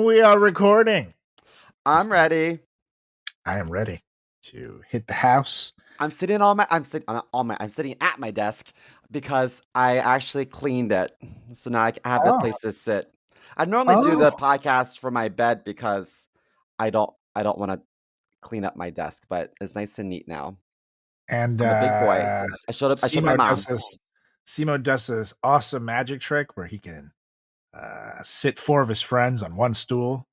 we are recording. I'm ready. I am ready to hit the house. I'm sitting at my desk because I actually cleaned it, so now I have a place to sit. I normally do the podcast from my bed because I don't want to clean up my desk, but it's nice and neat now. And I'm a big boy. I showed my mom. CMO does this awesome magic trick where he can sit 4 of his friends on one stool.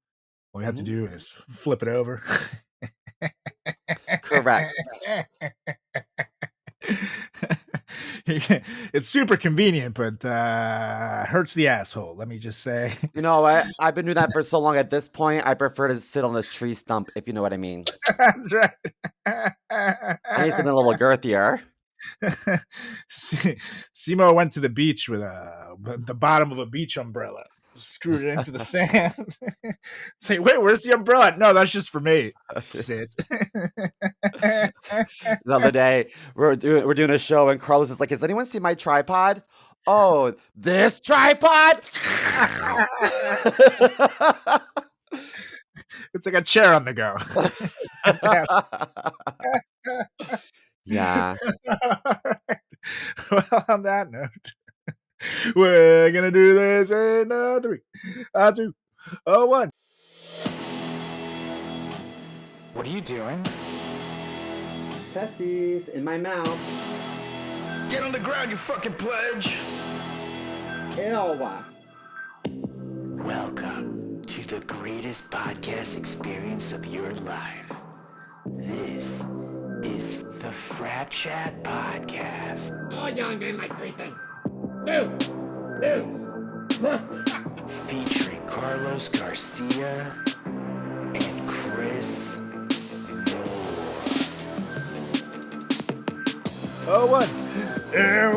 All you have to do is flip it over. Correct. It's super convenient, but hurts the asshole. Let me just say. You know what? I've been doing that for so long. At this point, I prefer to sit on a tree stump, if you know what I mean. That's right. I need something a little girthier. Simo went to the beach with the bottom of a beach umbrella, screwed it into the sand. Say, wait, where's the umbrella? No, that's just for me. Sit. The other day, we're doing a show, and Carlos is like, "Has anyone seen my tripod? Oh, this tripod!" It's like a chair on the go. Yeah. Well, on that note, we're gonna do this in 3, 2, 1. What are you doing? Testes in my mouth. Get on the ground, you fucking pledge! Ew. Welcome to the greatest podcast experience of your life. This is the FratChat Podcast. All young men like 3 things. Food, booze, pussy. Featuring Carlos Garcia and Chris Moore.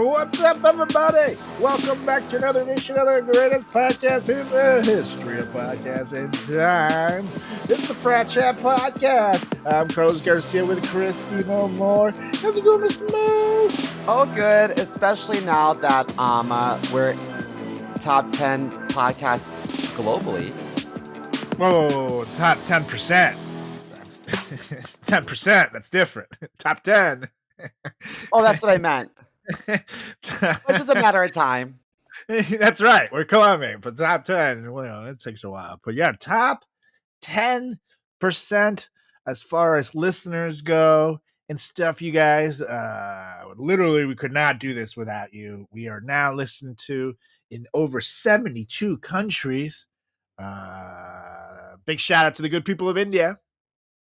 What's up, everybody? Welcome back to another edition of the greatest podcast in the history of podcasts in time. It's the FratChat Podcast. I'm Carlos Garcia with CMO Moore. How's it going, Mr. Moore? Oh, good. Especially now that we're top 10 podcasts globally. Whoa, top 10%. That's 10%. That's different. Top 10. Oh, that's what I meant. It's just a matter of time. That's right. We're climbing, but top 10, well, it takes a while. But yeah, top 10% as far as listeners go and stuff, you guys. Literally, we could not do this without you. We are now listened to in over 72 countries. Big shout out to the good people of India.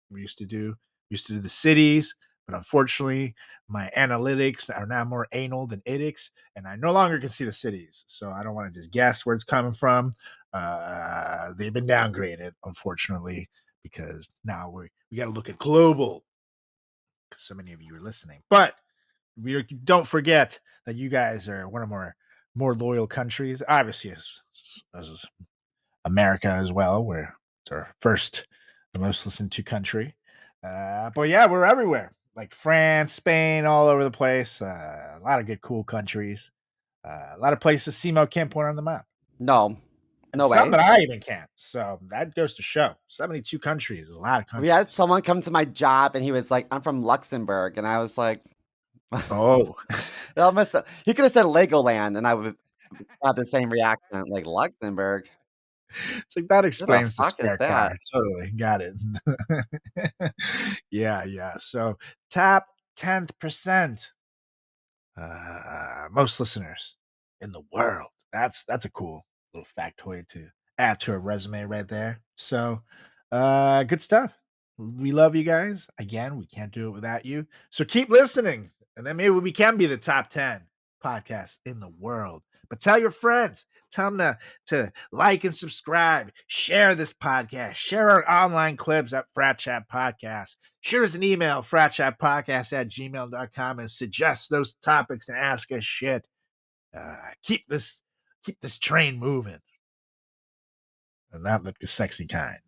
We used to do the cities. But unfortunately, my analytics are now more anal than itics, and I no longer can see the cities. So I don't want to just guess where it's coming from. They've been downgraded, unfortunately, because now we got to look at global, because so many of you are listening. But don't forget that you guys are one of our more loyal countries. Obviously, as America as well, where it's our the most listened to country. But yeah, we're everywhere. Like France, Spain, all over the place. A lot of good, cool countries. A lot of places CMO can't point on the map. No way. Some that I even can't. So that goes to show. 72 countries is a lot of countries. We had someone come to my job, and he was like, "I'm from Luxembourg," and I was like, "Oh." He could have said Legoland, and I would have the same reaction, like Luxembourg. It's like that explains the spare car. Totally got it. Yeah. So top 10%, most listeners in the world. That's a cool little factoid to add to a resume right there. So good stuff. We love you guys. Again, we can't do it without you. So keep listening, and then maybe we can be the top 10 podcasts in the world. But tell your friends, tell them to like and subscribe, share this podcast, share our online clips at FratChat Podcast. Shoot us an email, fratchatpodcast@gmail.com, and suggest those topics and ask us shit. Keep this train moving. And not like the sexy kind.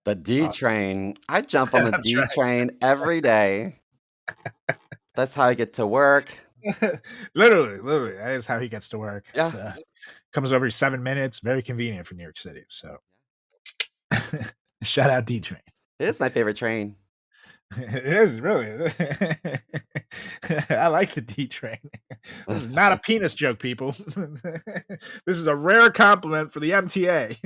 The D train. I jump on the D train every day. That's how I get to work. Literally, that is how he gets to work. Yeah. Comes every 7 minutes. Very convenient for New York City. So Shout out D Train. It is my favorite train. It is really. I like the D Train. This is not a penis joke, people. This is a rare compliment for the MTA.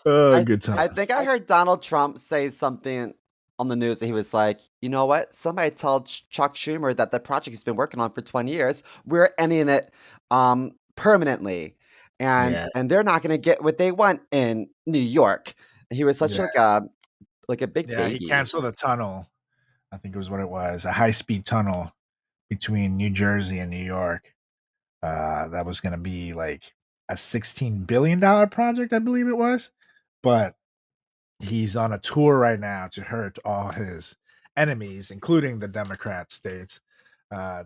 Oh, good time. I think I heard Donald Trump say something on the news. He was like, you know what? Somebody tell Chuck Schumer that the project he's been working on for 20 years, we're ending it permanently. And they're not going to get what they want in New York. And he was such like a big baby. He canceled a tunnel. I think it was what it was, a high-speed tunnel between New Jersey and New York. That was going to be like a $16 billion project, I believe it was. But he's on a tour right now to hurt all his enemies, including the Democrat states,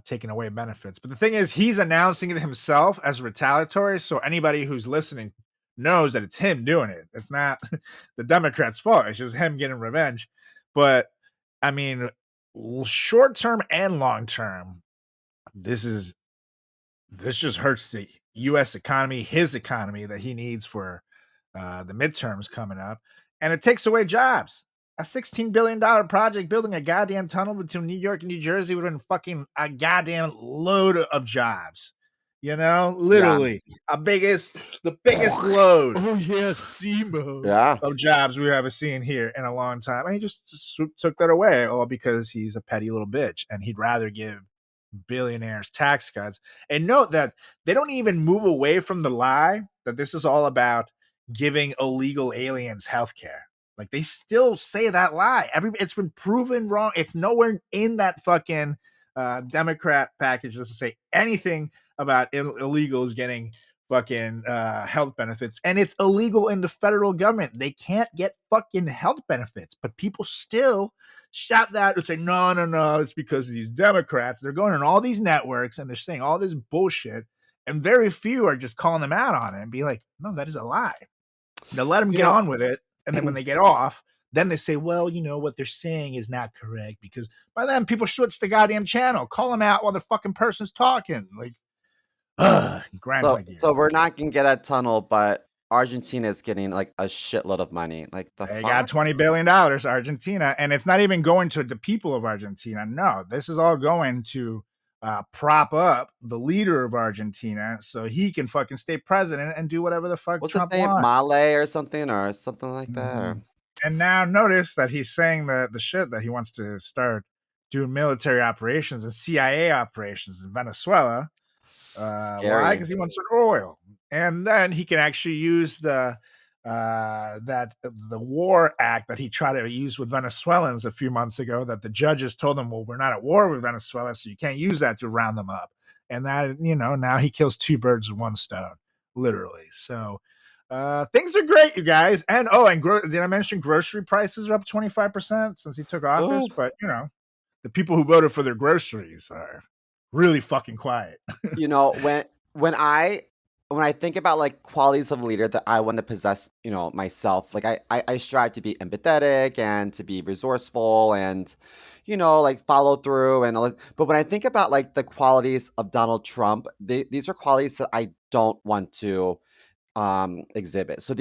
taking away benefits. But the thing is, he's announcing it himself as retaliatory. So anybody who's listening knows that it's him doing it. It's not the Democrats' fault. It's just him getting revenge. But I mean, short term and long term, this just hurts the U.S. economy, his economy that he needs for the midterms coming up, and it takes away jobs. A $16 billion project building a goddamn tunnel between New York and New Jersey would have been fucking a goddamn load of jobs. You know, literally the biggest load. Oh yeah, CMO of jobs we haven't seen here in a long time. And he just took that away, all because he's a petty little bitch, and he'd rather give billionaires tax cuts. And note that they don't even move away from the lie that this is all about giving illegal aliens health care. Like, they still say that lie. It's been proven wrong. It's nowhere in that fucking Democrat package doesn't say anything about illegals getting fucking health benefits. And it's illegal in the federal government. They can't get fucking health benefits. But people still shout that and say, no, it's because of these Democrats. They're going on all these networks and they're saying all this bullshit. And very few are just calling them out on it and be like, no, that is a lie. They'll let them get on with it. And then when they get off, then they say, well, you know, what they're saying is not correct, because by then people switch the goddamn channel, call them out while the fucking person's talking. Like, so we're not going to get that tunnel, but Argentina is getting like a shitload of money. Like, they got $20 billion, Argentina, and it's not even going to the people of Argentina. No, this is all going to prop up the leader of Argentina so he can fucking stay president and do whatever the fuck Trump his name? wants. Male or something like that. And now notice that he's saying the shit that he wants to start doing military operations and CIA operations in Venezuela. Why? Because he wants their oil. And then he can actually use the war act that he tried to use with Venezuelans a few months ago, that the judges told him, well, we're not at war with Venezuela, so you can't use that to round them up. And that, you know, now he kills two birds with one stone, literally. So things are great, you guys. And did I mention grocery prices are up 25% since he took office? Ooh. But you know, the people who voted for their groceries are really fucking quiet. You know, when I think about like qualities of a leader that I want to possess, you know, myself, like I strive to be empathetic and to be resourceful and, you know, like follow through and all. But when I think about like the qualities of Donald Trump, these are qualities that I don't want to exhibit. So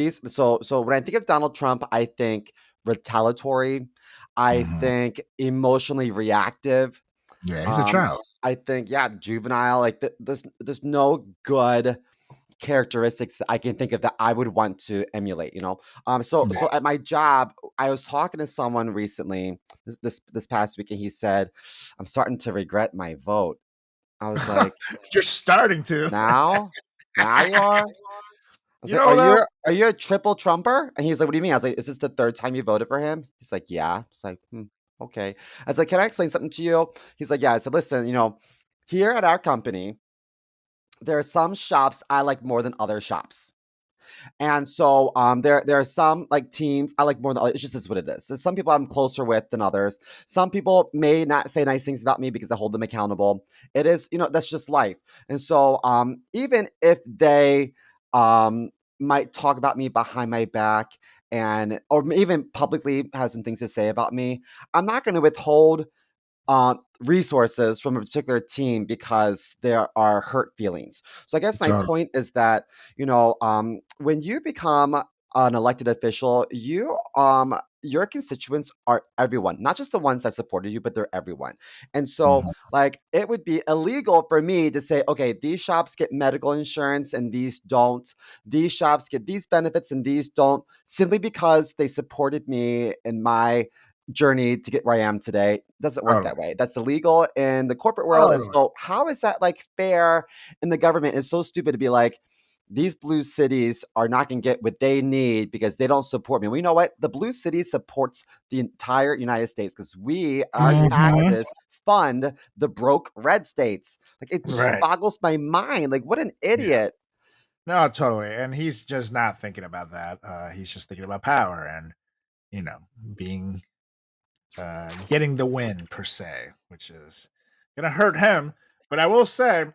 when I think of Donald Trump, I think retaliatory. I think emotionally reactive. Yeah, he's a child. I think, juvenile. Like there's no good characteristics that I can think of that I would want to emulate, you know? So at my job, I was talking to someone recently this past week, and he said, I'm starting to regret my vote. I was like, you're starting to. Now you are? I was like, are you a triple Trumper? And he's like, what do you mean? I was like, is this the third time you voted for him? He's like, yeah. It's like, okay. I was like, can I explain something to you? He's like, yeah. I said, listen, you know, here at our company, there are some shops I like more than other shops. And so there are some like teams I like more than others. It just is what it is. There's some people I'm closer with than others. Some people may not say nice things about me because I hold them accountable. It is, you know, that's just life. And so even if they might talk about me behind my back or even publicly have some things to say about me, I'm not going to withhold resources from a particular team because there are hurt feelings. So I guess my Totally. point is that, when you become an elected official, your constituents are everyone, not just the ones that supported you, but they're everyone. And so, Mhm. like, it would be illegal for me to say, okay, these shops get medical insurance and these don't. These shops get these benefits and these don't, simply because they supported me in my journey to get where I am today. It doesn't work Totally. that way. That's illegal in the corporate world. And Totally. so, how is that like fair in the government? It's so stupid to be like, these blue cities are not going to get what they need because they don't support me. Well, you know what? The blue city supports the entire United States because our Mhm. taxes fund the broke red states. Like, it just Right. boggles my mind. Like, what an Yeah. idiot. No, totally. And he's just not thinking about that. He's just thinking about power and, being getting the win per se, which is gonna hurt him. But I will say,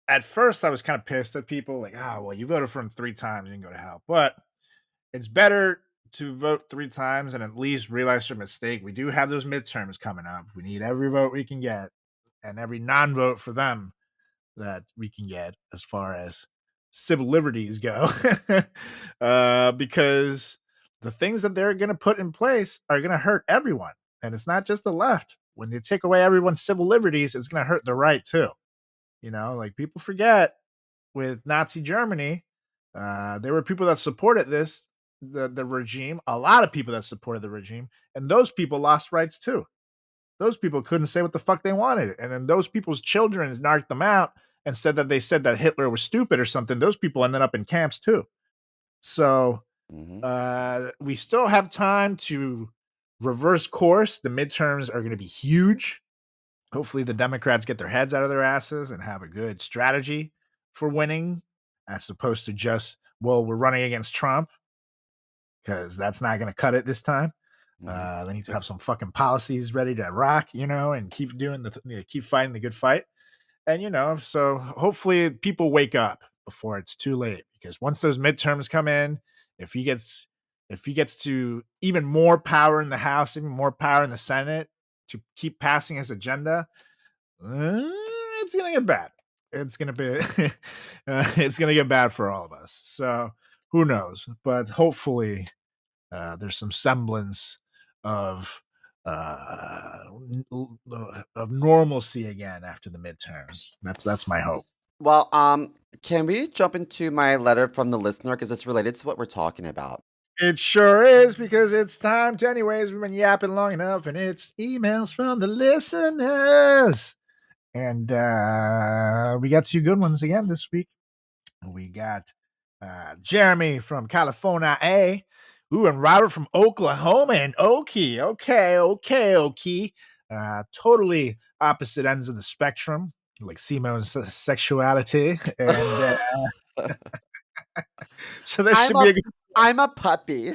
at first I was kind of pissed at people like, well, you voted for him 3 times, you can go to hell. But it's better to vote 3 times and at least realize your mistake. We do have those midterms coming up. We need every vote we can get and every non-vote for them that we can get as far as civil liberties go. Because the things that they're going to put in place are going to hurt everyone. And it's not just the left. When you take away everyone's civil liberties, it's going to hurt the right too. Like people forget with Nazi Germany, there were people that supported the regime, a lot of people that supported the regime, and those people lost rights too. Those people couldn't say what the fuck they wanted. And then those people's children knocked them out and said that Hitler was stupid or something. Those people ended up in camps too. So Hmm. we still have time to reverse course. The midterms are going to be huge. Hopefully, the Democrats get their heads out of their asses and have a good strategy for winning, as opposed to just, well, we're running against Trump, because that's not going to cut it this time. Hmm. They need to have some fucking policies ready to rock, and keep keep fighting the good fight. And so hopefully people wake up before it's too late. Because once those midterms come in, if he gets to even more power in the House, even more power in the Senate to keep passing his agenda, it's gonna get bad. It's gonna be it's gonna get bad for all of us. So who knows? But hopefully there's some semblance of of normalcy again after the midterms. That's my hope. Well, can we jump into my letter from the listener because it's related to what we're talking about? It sure is, because it's time to, anyways. We've been yapping long enough, and it's emails from the listeners. And we got 2 good ones again this week. We got Jeremy from California, and Robert from Oklahoma and Okie. Okay. Totally opposite ends of the spectrum, like Simo's sexuality. And so this I'm should a be a good. I'm a puppy.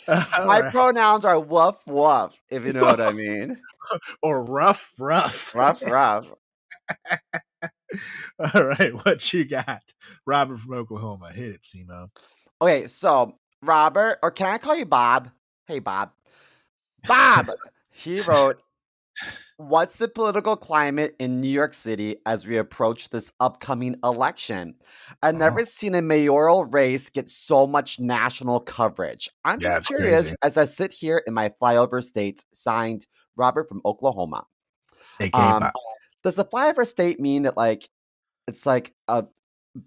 All My right. pronouns are woof woof, if you know what I mean. Or rough. Rough, rough. All right. What you got? Robert from Oklahoma. Hit it, Simo. Okay, so Robert, or can I call you Bob? Hey, Bob. Bob! He wrote, what's the political climate in New York City as we approach this upcoming election? I've Oh, never seen a mayoral race get so much national coverage. I'm yeah, just it's crazy. curious as I sit here in my flyover state, signed Robert from Oklahoma. AKA Um, Bob. does the flyover state mean that like it's like a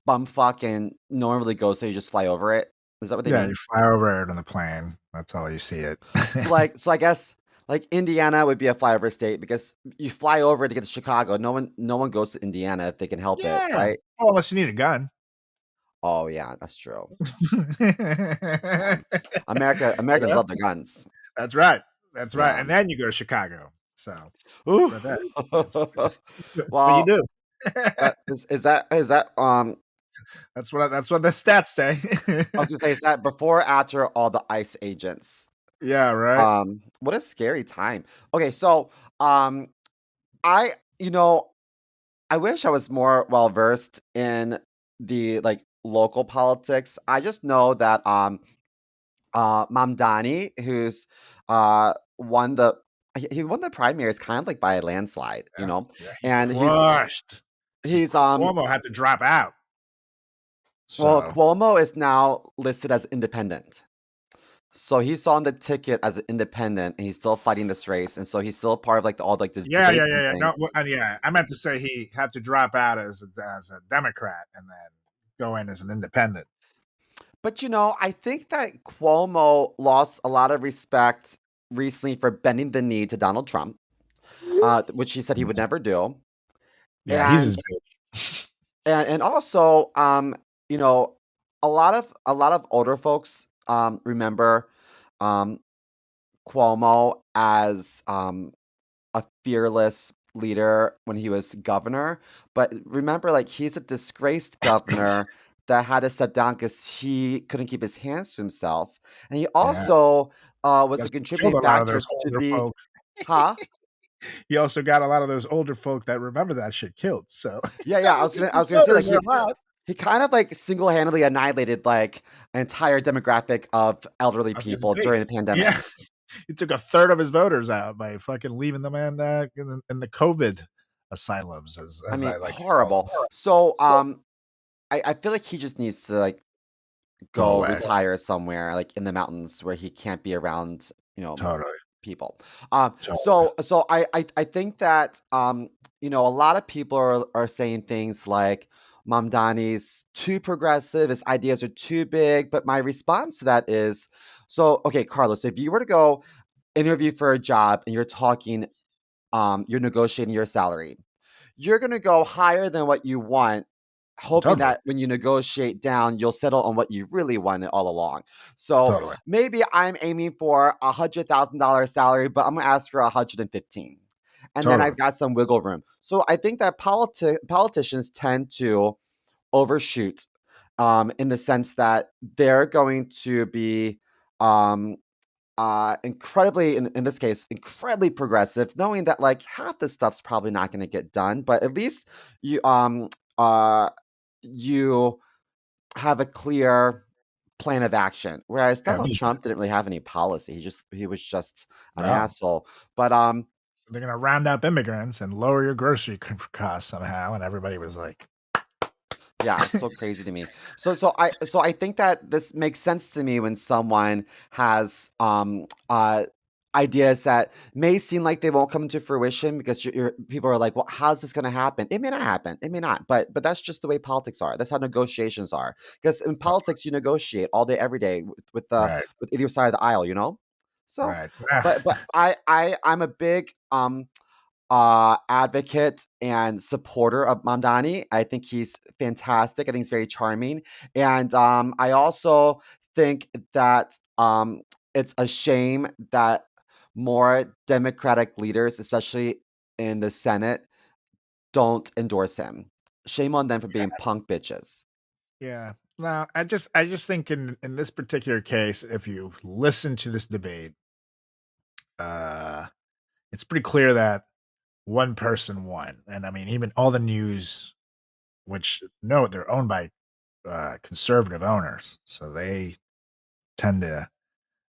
bumfuck and no one really goes, so you just fly over it? Is that what they Yeah, you mean? fly over it on the plane. That's all you see it. So I guess like Indiana would be a flyover state because you fly over to get to Chicago. No one goes to Indiana if they can help it, Yeah. right? Well, unless you need a gun. Oh yeah, that's true. You Americans know? love their guns. That's right. That's right. Yeah. And then you go to Chicago. So Ooh. for that, that's what you Well, do. that is that That's what the stats say. I was gonna say, is that before or after all the ICE agents? Yeah, right. What a scary time. Okay, so I you know I wish I was more well versed in the like local politics. I just know that Mamdani, who's won the he won the primaries kind of like by a landslide, you Yeah, know, yeah, he and crushed. he's Cuomo had to drop out. well, So Cuomo is now listed as independent. So he's on the ticket as an independent, and he's still fighting this race, and so he's still part of like all like the yeah, debates and yeah. things. No, yeah. I meant to say he had to drop out as a Democrat and then go in as an independent. But I think that Cuomo lost a lot of respect recently for bending the knee to Donald Trump, which he said he would never do, Yeah, he's his and bitch. and also you know a lot of older folks remember um Cuomo as a fearless leader when he was governor, but remember, like, he's a disgraced governor that had to step down because he couldn't keep his hands to himself, and he Yeah, also he was a also killed contributing a lot of factor those to older the folks. huh? He also got a lot of those older folk that remember that shit killed. So Yeah, got yeah. I to was keep gonna I his was gonna say like voters he alive. he kind of like single-handedly annihilated like an entire demographic of elderly Of his people during the base. pandemic. Yeah. He took a third of his voters out by fucking leaving them in the COVID asylums, I as mean, I like to call horrible. them. So So I feel like he just needs to like go go away. retire somewhere like in the mountains where he can't be around, Totally. people. Totally. So I think that a lot of people are saying things like Mamdani's too progressive, his ideas are too big, but my response to that is, so okay, Carlos, if you were to go interview for a job and you're negotiating your salary, you're going to go higher than what you want, hoping Totally. that when you negotiate down, you'll settle on what you really wanted all along. So Totally. maybe I'm aiming for $100,000 salary, but I'm going to ask for 115, and then Totally. I've got some wiggle room. So I think that politicians tend to overshoot, in the sense that they're going to be um, incredibly in this case incredibly progressive, knowing that like half the stuff's probably not going to get done, but at least you uh you have a clear plan of action, whereas Yeah, Donald Trump didn't really have any policy. He was just an no. asshole. But They're gonna round up immigrants and lower your grocery costs somehow, and everybody was like, yeah, it's so crazy to me. So I think that this makes sense to me when someone has ideas that may seem like they won't come into fruition because people are like, well, how's this going to happen? It may not happen. It may not. But that's just the way politics are. That's how negotiations are. Because in politics, you negotiate all day, every day right, with either side of the aisle. So, right. but I'm a big advocate and supporter of Mamdani. I think he's fantastic. I think he's very charming, and I also think that it's a shame that more Democratic leaders, especially in the Senate, don't endorse him. Shame on them for being punk bitches. Yeah. No, I just think in this particular case, if you listen to this debate, uh, it's pretty clear that one person won, and I mean, even all the news, which no, they're owned by conservative owners, so they tend to,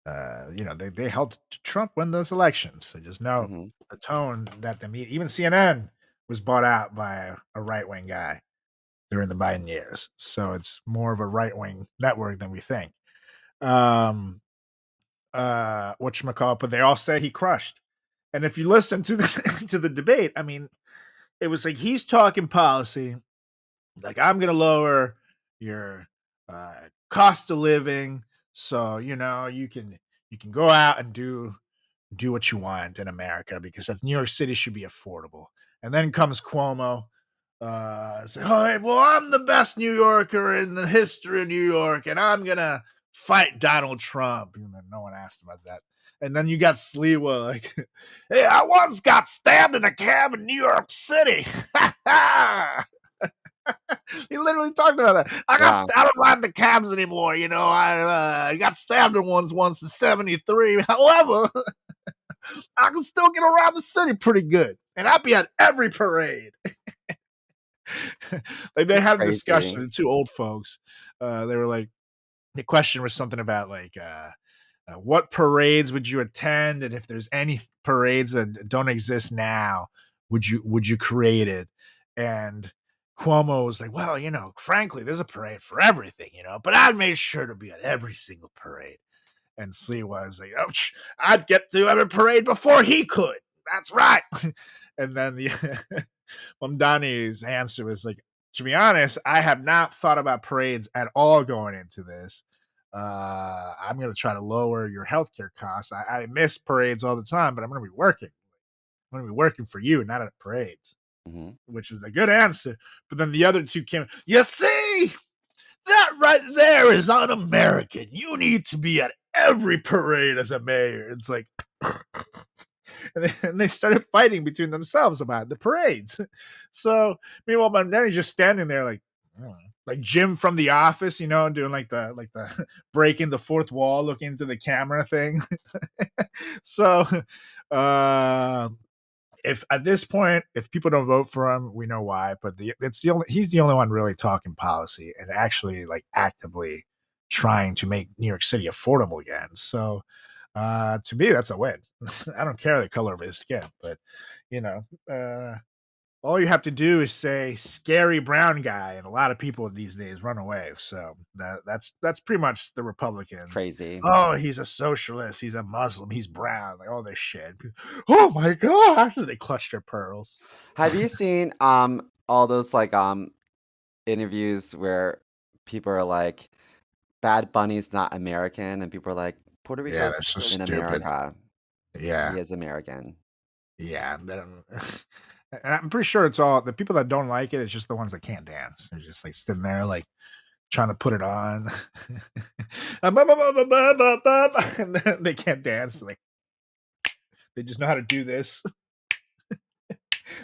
they helped Trump win those elections. So just know Hmm. the tone that the media, even CNN, was bought out by a right wing guy during the Biden years. So it's more of a right wing network than we think. Um, whatchamacallit, but they all say he crushed. And if you listen to the to the debate, I mean, it was like he's talking policy, like I'm gonna lower your uh cost of living, so you can go out and do what you want in America because New York City should be affordable. And then comes Cuomo, say, "Oh, hey, well, I'm the best New Yorker in the history of New York, and I'm gonna fight Donald Trump." And then no one asked about that. And then you got Sliwa like, "Hey, I once got stabbed in a cab in New York City." He literally talked about that. Yeah. I don't ride the cabs anymore. I got stabbed in once in '73. However, I can still get around the city pretty good, and I'll be at every parade. Like they It's had a crazy. discussion. The two old folks, they were like, the question was something about like, What parades would you attend? And if there's any parades that don't exist now, would you create it? And Cuomo was like, well, frankly, there's a parade for everything, but I'd make sure to be at every single parade. And Sliwa was like, oh, I'd get to every parade before he could. That's right. And then the Mamdani's answer was like, to be honest, I have not thought about parades at all going into this. I'm going to try to lower your healthcare costs. I miss parades all the time, but I'm going to be working. I'm going to be working for you, not at parades, which is a good answer. But then the other two came, you see, that right there is un-American. You need to be at every parade as a mayor. It's like, and they started fighting between themselves about the parades. So meanwhile, my daddy's just standing there like Jim from The Office, doing like the breaking the fourth wall, looking into the camera thing. So if at this point, if people don't vote for him, we know why. But he's the only one really talking policy and actually like actively trying to make New York City affordable again. So to me, that's a win. I don't care the color of his skin, but all you have to do is say "scary brown guy," and a lot of people these days run away. So that's pretty much the Republican. Crazy. Oh, he's a socialist. He's a Muslim. He's brown. Like all this shit. Oh my gosh! They clutch their pearls. Have you seen all those like interviews where people are like, Bad Bunny's not American, and people are like, Puerto Rico's that's so in stupid. America. Yeah, He is American. yeah. And I'm pretty sure it's all the people that don't like it. It's just the ones that can't dance. They're just like sitting there, like trying to put it on. And they can't dance. Like they just know how to do this.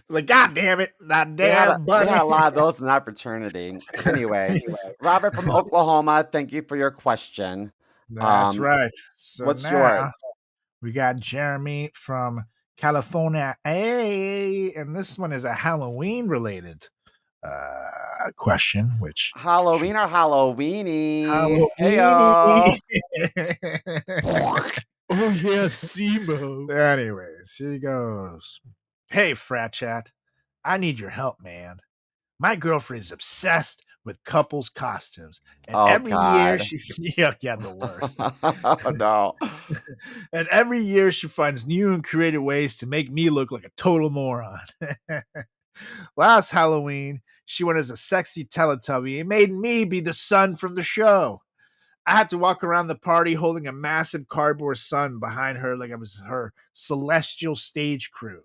Like, God damn it, that damn We bunny. had a lot of those in our fraternity. Anyway, Robert from Oklahoma, thank you for your question. That's right. So what's now yours? we got Jeremy from California. Hey, and this one is a Halloween related question, which Halloween or Halloweeny? Halloweeny. Heyo. Oh yeah, Simo. Anyways, here he goes. Hey, Frat Chat. I need your help, man. My girlfriend is obsessed with couples costumes, and every year she the worst. Oh no. And every year she finds new and creative ways to make me look like a total moron. Last Halloween, she went as a sexy Teletubby and made me be the sun from the show. I had to walk around the party holding a massive cardboard sun behind her like I was her celestial stage crew.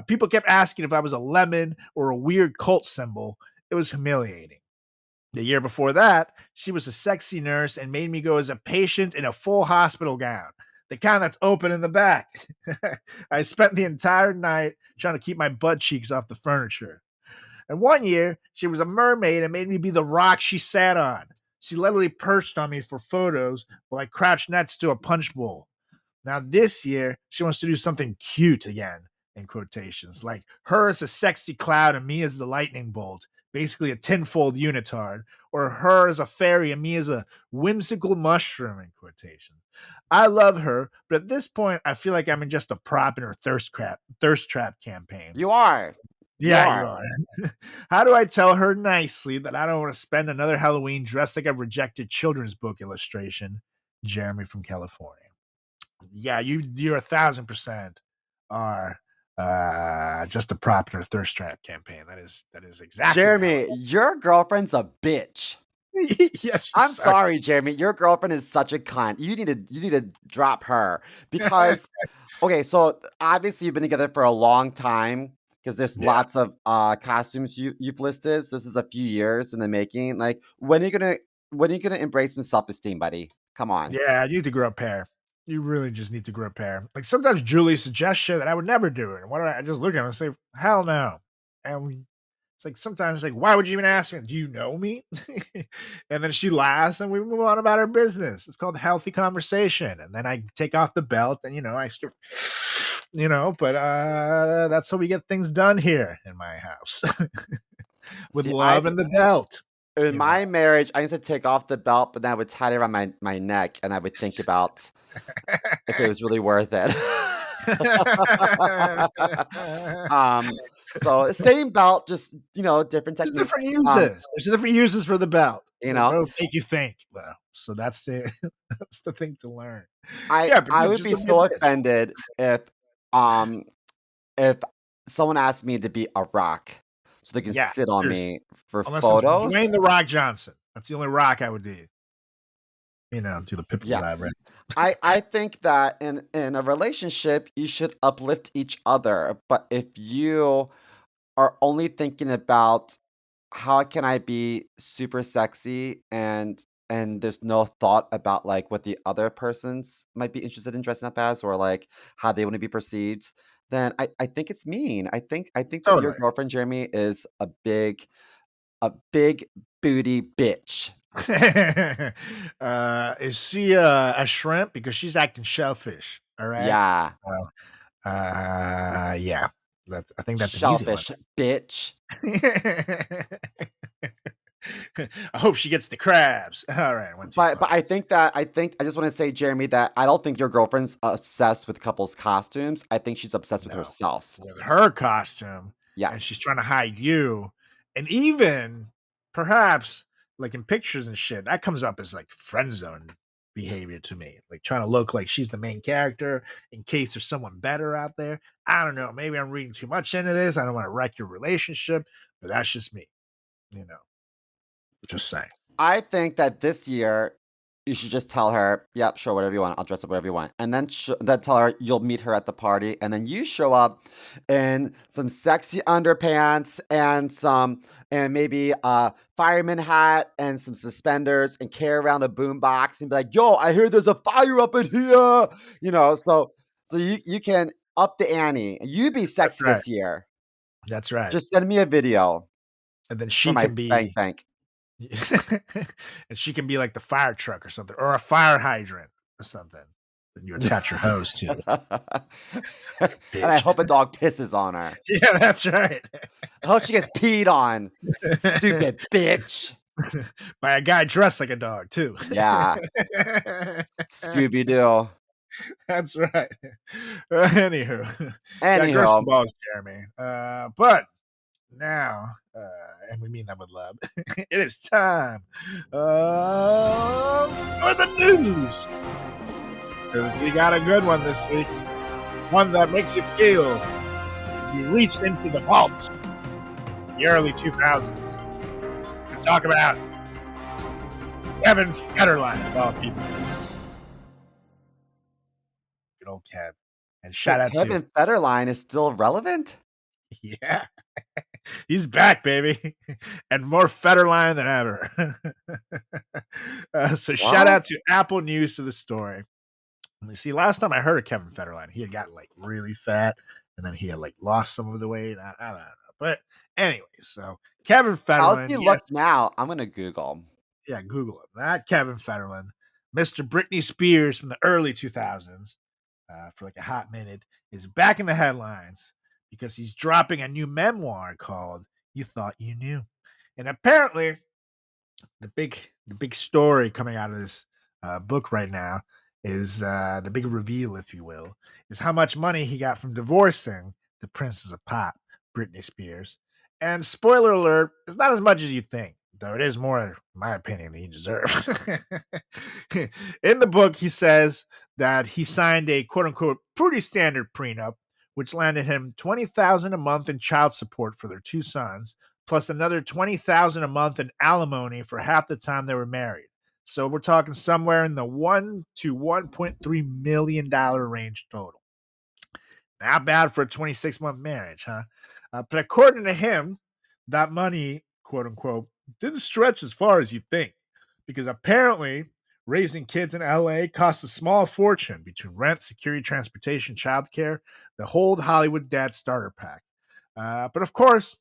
People kept asking if I was a lemon or a weird cult symbol. It was humiliating. The year before that, she was a sexy nurse and made me go as a patient in a full hospital gown, the kind that's open in the back. I spent the entire night trying to keep my butt cheeks off the furniture. And one year, she was a mermaid and made me be the rock she sat on. She literally perched on me for photos while I crouched next to a punch bowl. Now this year, she wants to do something cute again, in quotations, like her as a sexy cloud and me as the lightning bolt, basically a tenfold unitard, or her as a fairy and me as a whimsical mushroom, in quotations. I love her, but at this point, I feel like I'm in just a prop in her thirst trap campaign. You are. Yeah, you are. How do I tell her nicely that I don't want to spend another Halloween dressed like a rejected children's book illustration? Jeremy from California. Yeah, you're 1,000% are just a prop in her thirst trap campaign. That is exactly. Jeremy, your girlfriend's a bitch. Yes, I'm sorry, Jeremy. Your girlfriend is such a cunt. You need to drop her because okay, so obviously you've been together for a long time because there's lots of costumes you've listed. So this is a few years in the making. Like when are you gonna embrace some self-esteem, buddy? Come on. Yeah, you need to grow a pair. You really just need to grow a pair. Like sometimes Julie suggests shit that I would never do it. And what do I just look at her and say, hell no. And it's like sometimes like, why would you even ask me? Do you know me? And then she laughs and we move on about our business. It's called healthy conversation. And then I take off the belt and I still but that's how we get things done here in my house. With love and the belt. in my marriage, I used to take off the belt, but then I would tie it around my neck, and I would think about if it was really worth it. So same belt, just different There's techniques. different uses. There's different uses for the belt. You They know, both make you think, though. So that's the that's the thing to learn. I Yeah, but I dude, would just be don't be a so bitch. offended um if someone asked me to be a rock so they can Yeah, sit on seriously. me for Unless it's photos. Dwayne the Rock Johnson. That's the only rock I would do. Do the Pitbull dive, Yes. right? I think that in a relationship you should uplift each other, but if you are only thinking about how can I be super sexy and there's no thought about like what the other persons might be interested in dressing up as or like how they want to be perceived, then I think it's mean. I think that your Totally. girlfriend Jeremy is a big booty bitch. Is she a shrimp? Because she's acting shellfish. All right. Yeah. So, yeah. I think that's an easy one. Shellfish bitch. I hope she gets the crabs. All right, one, two, But five. I just want to say, Jeremy, that I don't think your girlfriend's obsessed with couples' costumes. I think she's obsessed with No, herself. with her costume, and she's Yes. trying to hide you, and even perhaps like in pictures and shit, that comes up as like friend zone behavior to me, like trying to look like she's the main character in case there's someone better out there. I don't know. Maybe I'm reading too much into this. I don't want to wreck your relationship, but that's just me. Just saying. I think that this year you should just tell her, "Yep, sure, whatever you want. I'll dress up whatever you want," and then tell her you'll meet her at the party, and then you show up in some sexy underpants and maybe a fireman hat and some suspenders and carry around a boombox and be like, "Yo, I hear there's a fire up in here," so you can up the ante. You be That's sexy right. this year. That's right. Just send me a video And then for she my can spank be bank. and she can be like the fire truck or something, or a fire hydrant or something that you attach your hose to. And I Bitch. hope a dog pisses on her. Yeah, that's right. I hope she gets peed on. Stupid bitch. By a guy dressed like a dog, too. Yeah. Scooby Doo. That's right. Anywho, yeah, gross Anyhow, balls, Jeremy. But now, and we mean that with love, it is time for the news. Because we got a good one this week. One that makes you feel you reached into the vault, the early 2000s. To talk about Kevin Federline, of all people. Good old Kev. And shout out Kevin Federline is still relevant? Yeah. He's back, baby. And more Federline than ever. So shout out to Apple News to the story. You see, last time I heard of Kevin Federline, he had gotten like really fat and then he had like lost some of the weight. I don't know. But anyway, so Kevin Federline. How's he look now? I'm going to Google. Yeah, Google him. That Kevin Federline, Mr. Britney Spears from the early 2000s, for like a hot minute, is back in the headlines because he's dropping a new memoir called "You Thought You Knew," and apparently, the big story coming out of this book right now is the big reveal, if you will, is how much money he got from divorcing the Princess of Pop, Britney Spears. And spoiler alert, it's not as much as you think, though it is more, in my opinion, than you deserve. In the book, he says that he signed a quote unquote pretty standard prenup, which landed him $20,000 a month in child support for their two sons, plus another $20,000 a month in alimony for half the time they were married. So we're talking somewhere in the $1 to $1.3 million range total. Not bad for a 26-month marriage, huh? But according to him, that money, quote unquote, didn't stretch as far as you think, because apparently raising kids in LA costs a small fortune between rent, security, transportation, childcare, the whole Hollywood dad starter pack. But of course,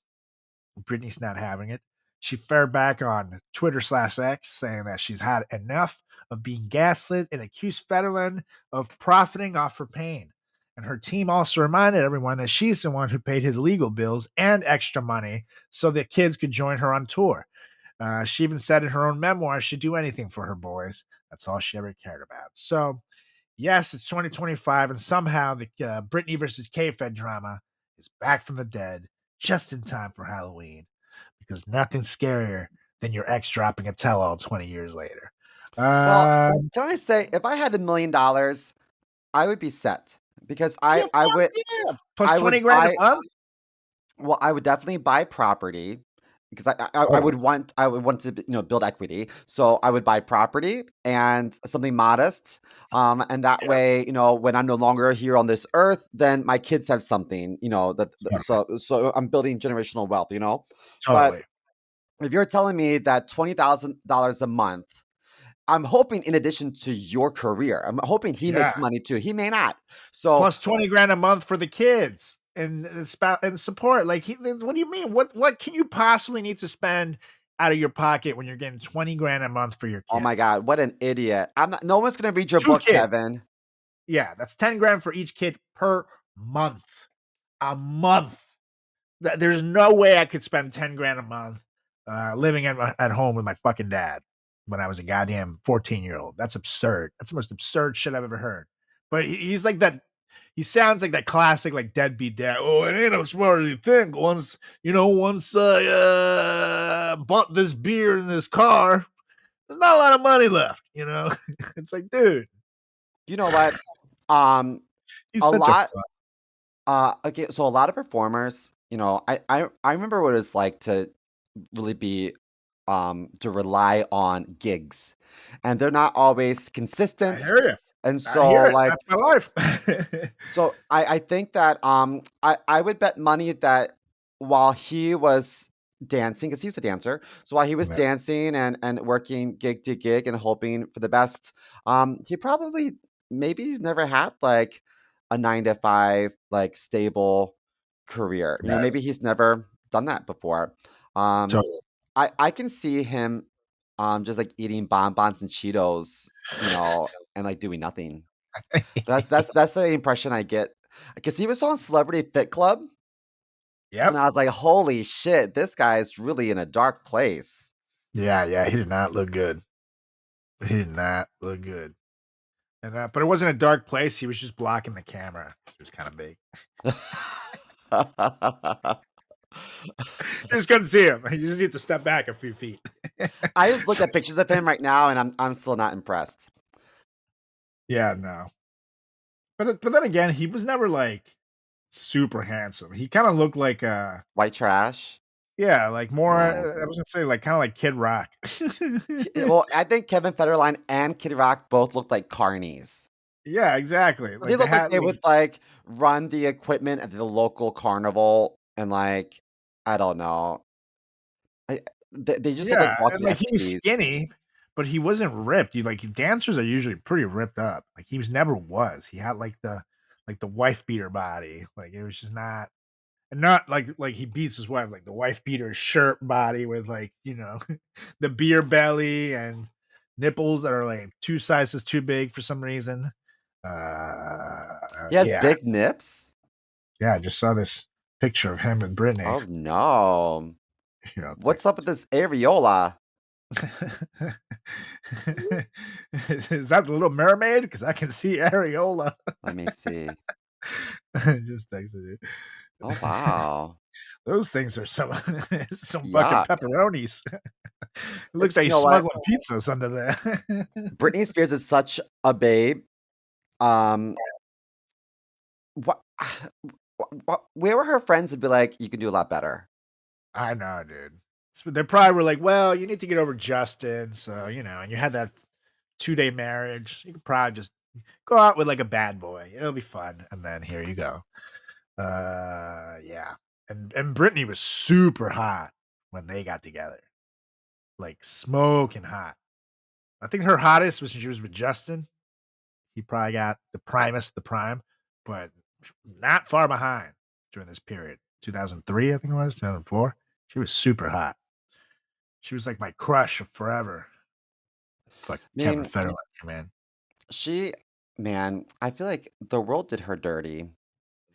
Britney's not having it. She fared back on Twitter/X saying that she's had enough of being gaslit and accused Federline of profiting off her pain. And her team also reminded everyone that she's the one who paid his legal bills and extra money so that kids could join her on tour. She even said in her own memoir she'd do anything for her boys. That's all she ever cared about. So, yes, it's 2025, and somehow the Britney versus K-Fed drama is back from the dead just in time for Halloween, because nothing's scarier than your ex dropping a tell-all 20 years later. Well, can I say, if I had $1 million, I would be set because Yeah, I fuck would yeah. Plus I 20 would grand a buy month? well, I would definitely buy property because I would want to build equity. So I would buy property and something modest. And that Yeah, way, when I'm no longer here on this earth, then my kids have something, so I'm building generational wealth. But totally. if you're telling me that $20,000 a month, I'm hoping in addition to your career, I'm hoping he Yeah. makes money too. He may not. So Plus 20 grand a month for the kids and support. Like, what do you mean? What can you possibly need to spend out of your pocket when you're getting 20 grand a month for your oh my kids? God, what an idiot. No one's gonna read your Two book, kids. Kevin. Yeah, that's 10 grand for each kid per month. A month. There's no way I could spend 10 grand a month living at home with my fucking dad when I was a goddamn 14-year-old. That's absurd. That's the most absurd shit I've ever heard. But he's like that. He sounds like that classic, like deadbeat dad. Oh, it ain't as smart as you think. Once I bought this beer in this car, there's not a lot of money left. It's like, dude, You know what? Um, he's a such a lot. fuck. Okay, so a lot of performers, I remember what it was like to really be to rely on gigs, and they're not always I consistent. hear you. And I hear so, it. like, That's my life. I think that I would bet money that while he was dancing, because he was a dancer, so while he was Yeah. dancing and working gig to gig and hoping for the best, he probably maybe he's never had like a 9 to 5 like stable career. Right. Maybe he's never done that before. Um, Totally. I can see him just like eating bonbons and Cheetos, and like doing nothing. That's the impression I get. Because he was on Celebrity Fit Club, and Yep. I was like, "Holy shit, this guy is really in a dark place." Yeah. He did not look good. He did not look good. And but it wasn't a dark place. He was just blocking the camera. It was kind of big. You just couldn't see him. You just need to step back a few feet. I just looked at pictures of him right now, and I'm still not impressed. Yeah, no. But then again, he was never like super handsome. He kind of looked like White trash. yeah, like more. No. I was gonna say like kind of like Kid Rock. Well, I think Kevin Federline and Kid Rock both look like carnies. Yeah, exactly. They Like the look like hat. they would like run the equipment at the local carnival, and like I don't know. I, they just look like Yeah, and walking like he was STDs. skinny, but he wasn't ripped. Dancers are usually pretty ripped up. Like he never was. He had like the wife beater body. Like it was just not, and not like he beats his wife, like the wife beater shirt body with like the beer belly and nipples that are like 2 sizes too big for some reason. He has Yeah, big nips. yeah. I just saw this picture of him and Brittany. Oh no. What's Text up with this areola? Is that the Little Mermaid? Because I can see Areola. Let me see. I just texted you. Oh wow. Those things are some some fucking Yeah. pepperonis. It looks It's like you he's know what? smuggling pizzas under there. Britney Spears is such a babe. Um what where were her friends to be like, you can do a lot better? I know, dude. So they probably were like, "Well, you need to get over Justin, so and you had that 2-day marriage. You could probably just go out with like a bad boy. It'll be fun." And then here you go. Yeah. And Brittany was super hot when they got together. Like smoking hot. I think her hottest was when she was with Justin. He probably got the primest, the prime, but not far behind during this period. 2003, I think it was, 2004. She was super hot. She was like my crush of forever. Fucking I Kevin mean, Federline, man. she man, I feel like the world did her dirty.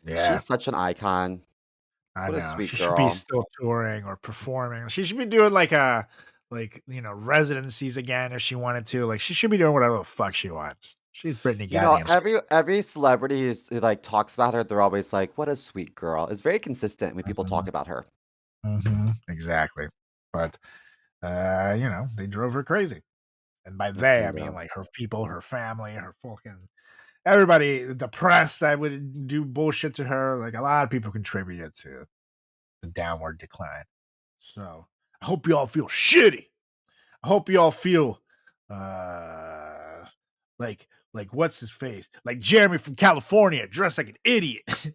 Yeah, She's such an icon. I What a know. sweet She should be girl. still touring or performing. She should be doing like residencies again if she wanted to. Like, she should be doing whatever the fuck she wants. She's Britney You know, goddamn Spears. every celebrity who like talks about her, they're always like, "What a sweet girl." It's very consistent when people talk about her. Exactly. But they drove her crazy. And by they, I mean like her people, her family, her fucking everybody, the press that would do bullshit to her. Like, a lot of people contributed to the downward decline. So I hope you all feel shitty. I hope you all feel like what's his face? Like Jeremy from California, dressed like an idiot.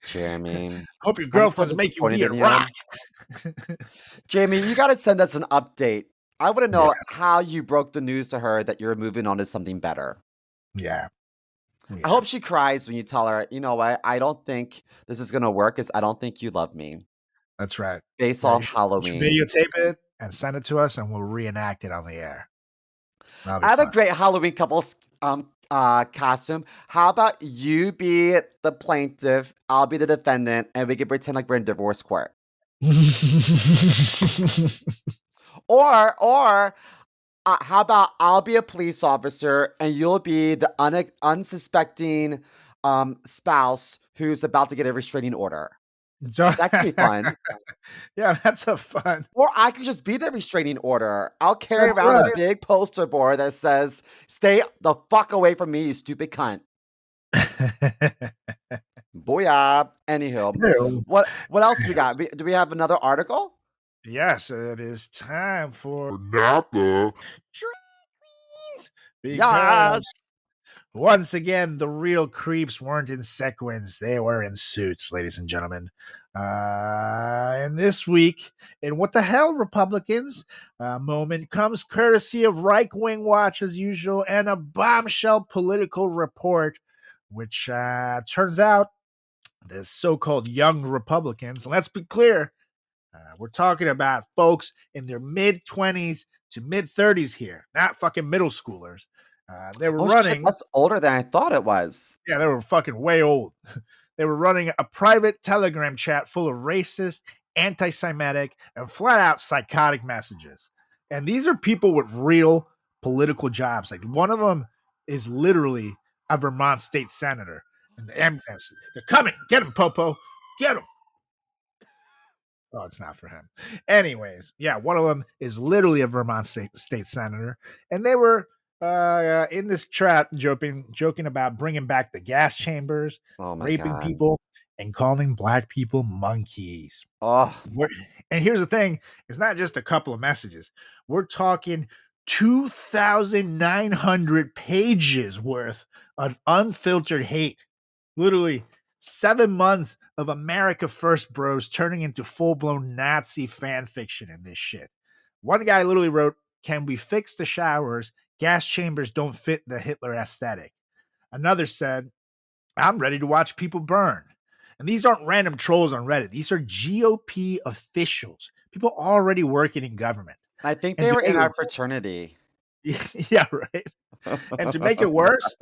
Jeremy, Hope your I'm so girlfriends make you disappointed wear in you. rock. Jamie, you got to send us an update. I want to know Yeah. how you broke the news to her that you're moving on to something better. Yeah. I hope she cries when you tell her, you know what, I don't think this is going to work because I don't think you love me. That's right. Based Yeah, off you should Halloween. videotape it and send it to us, and we'll reenact it on the air. That'll be I have fun. a great Halloween couples costume. How about you be the plaintiff, I'll be the defendant, and we can pretend like we're in divorce court. Or how about I'll be a police officer and you'll be the unsuspecting spouse who's about to get a restraining order. That could be fun. Yeah, that's a fun. Or I could just be the restraining order. I'll carry That's around a right. big poster board that says, "Stay the fuck away from me, you stupid cunt." Booyah. Anywho, Ew. what else we got? Do we have another article? Yes, it is time for Napa Dreams. Because Yes. once again, the real creeps weren't in sequins. They were in suits, ladies and gentlemen. And this week, in What the Hell, Republicans moment comes courtesy of Right Wing Watch, as usual, and a bombshell political report, which turns out the so-called young Republicans, let's be clear, we're talking about folks in their mid-20s to mid-30s here, not fucking middle schoolers. They were running. Shit, that's older than I thought it was. Yeah, they were fucking way old. They were running a private Telegram chat full of racist, anti-Semitic, and flat-out psychotic messages. And these are people with real political jobs. Like, one of them is literally a Vermont state senator. And they're coming. Get him, Popo. Get him. Oh, it's not for him. Anyways, yeah, one of them is literally a Vermont state senator. And they were in this chat joking about bringing back the gas chambers, raping people, and calling black people monkeys. Oh. And here's the thing, it's not just a couple of messages. We're talking 2,900 pages worth of unfiltered hate. Literally 7 months of America First bros turning into full-blown Nazi fan fiction in this shit. One guy literally wrote, "Can we fix the showers? Gas chambers don't fit the Hitler aesthetic." Another said, "I'm ready to watch people burn." And these aren't random trolls on Reddit. These are GOP officials, people already working in government. I think they were in our fraternity. Yeah, right. And to make it worse,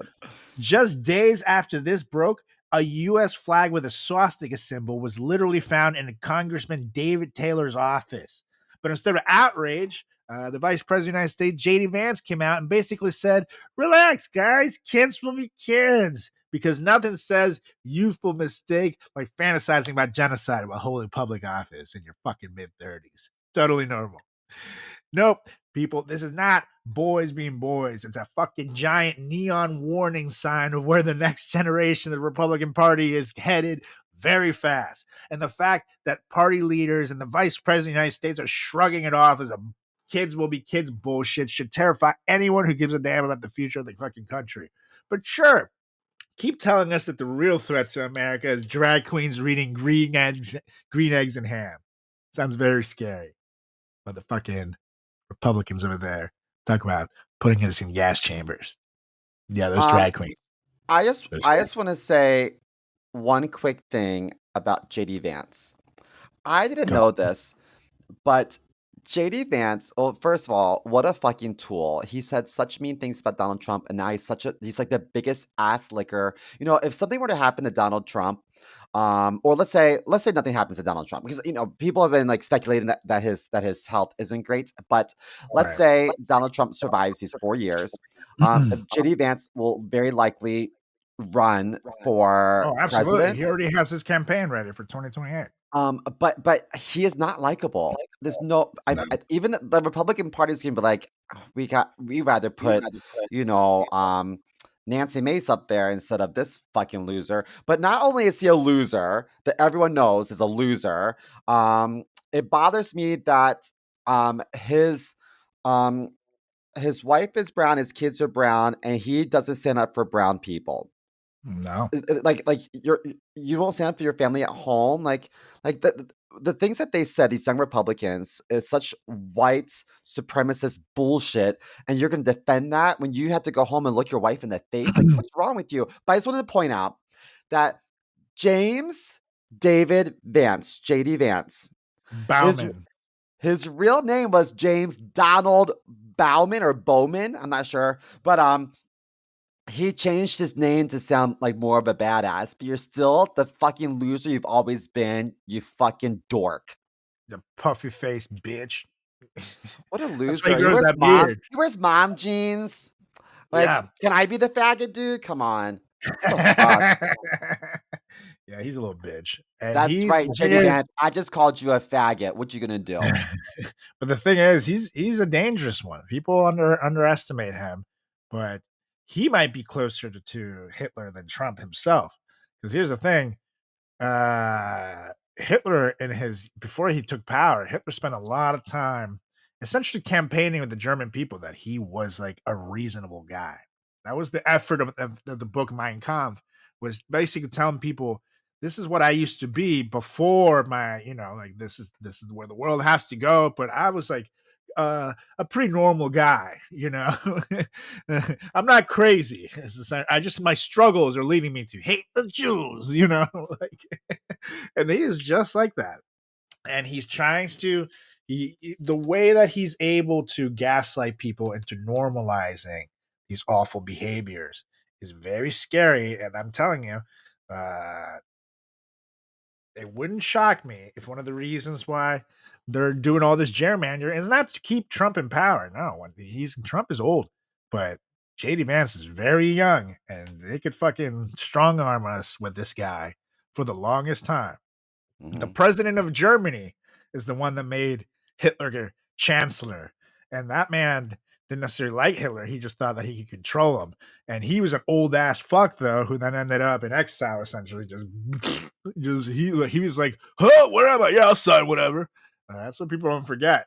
just days after this broke, a U.S. flag with a swastika symbol was literally found in Congressman David Taylor's office. But instead of outrage, the Vice President of the United States, J.D. Vance, came out and basically said, "Relax, guys. Kids will be kids." Because nothing says youthful mistake like fantasizing about genocide while holding public office in your fucking mid-30s. Totally normal. Nope, people, this is not boys being boys. It's a fucking giant neon warning sign of where the next generation of the Republican Party is headed very fast. And the fact that party leaders and the Vice President of the United States are shrugging it off as a kids will be kids bullshit should terrify anyone who gives a damn about the future of the fucking country. But sure, keep telling us that the real threat to America is drag queens reading green eggs and ham. Sounds very scary. But the fucking Republicans over there talk about putting us in gas chambers. Yeah, those drag queens. I just want to say one quick thing about JD Vance. I didn't know this, but JD Vance, well, first of all, what a fucking tool. He said such mean things about Donald Trump, and now he's like the biggest ass licker. You know, if something were to happen to Donald Trump, or let's say nothing happens to Donald Trump, because people have been like speculating that his health isn't great, but let's Right. say Donald Trump survives these 4 years. JD Vance will very likely run for Oh, absolutely. president. He already has his campaign ready for 2028. But he is not likable. There's no, No. even the Republican Party is gonna be like, "Oh, we rather put, you know, Nancy Mace up there instead of this fucking loser." But not only is he a loser that everyone knows is a loser, it bothers me that um his um his wife is brown, his kids are brown, and he doesn't stand up for brown people. No. Like you won't stand up for your family at home. Like the things that they said, these young Republicans, is such white supremacist bullshit, and you're gonna defend that when you have to go home and look your wife in the face. Like, what's wrong with you? But I just wanted to point out that James David Vance, JD Vance, his Bauman. his real name was James Donald Bowman or Bowman. I'm not sure, but he changed his name to sound like more of a badass, but you're still the fucking loser you've always been, you fucking dork. The puffy faced bitch. What a That's why he loser. grows that beard. He wears mom jeans. Like, Yeah. can I be the faggot dude? Come on. What the fuck? Yeah, he's a little bitch. And That's he's right, the thing JD is, Vance. I just called you a faggot. What you gonna do? but the thing is, he's a dangerous one. People underestimate him, but he might be closer to Hitler than Trump himself. Because here's the thing: Hitler, in his before he took power, Hitler spent a lot of time essentially campaigning with the German people that he was like a reasonable guy. That was the effort of the book Mein Kampf, was basically telling people this is what I used to be before my, like this is where the world has to go. But I was like a pretty normal guy, I'm not crazy. I just my struggles are leading me to hate the Jews, like, and he is just like that. And he's trying to the way that he's able to gaslight people into normalizing these awful behaviors is very scary. And I'm telling you, uh, it wouldn't shock me if one of the reasons why they're doing all this gerrymandering is not to keep Trump in power. No, Trump is old, but JD Vance is very young, and they could fucking strong arm us with this guy for the longest time. The Mhm. president of Germany is the one that made Hitler chancellor. And that man didn't necessarily like Hitler. He just thought that he could control him. And he was an old ass fuck, though, who then ended up in exile, essentially. He was like, huh, where am I? Yeah, I'll sign whatever. That's what people don't forget,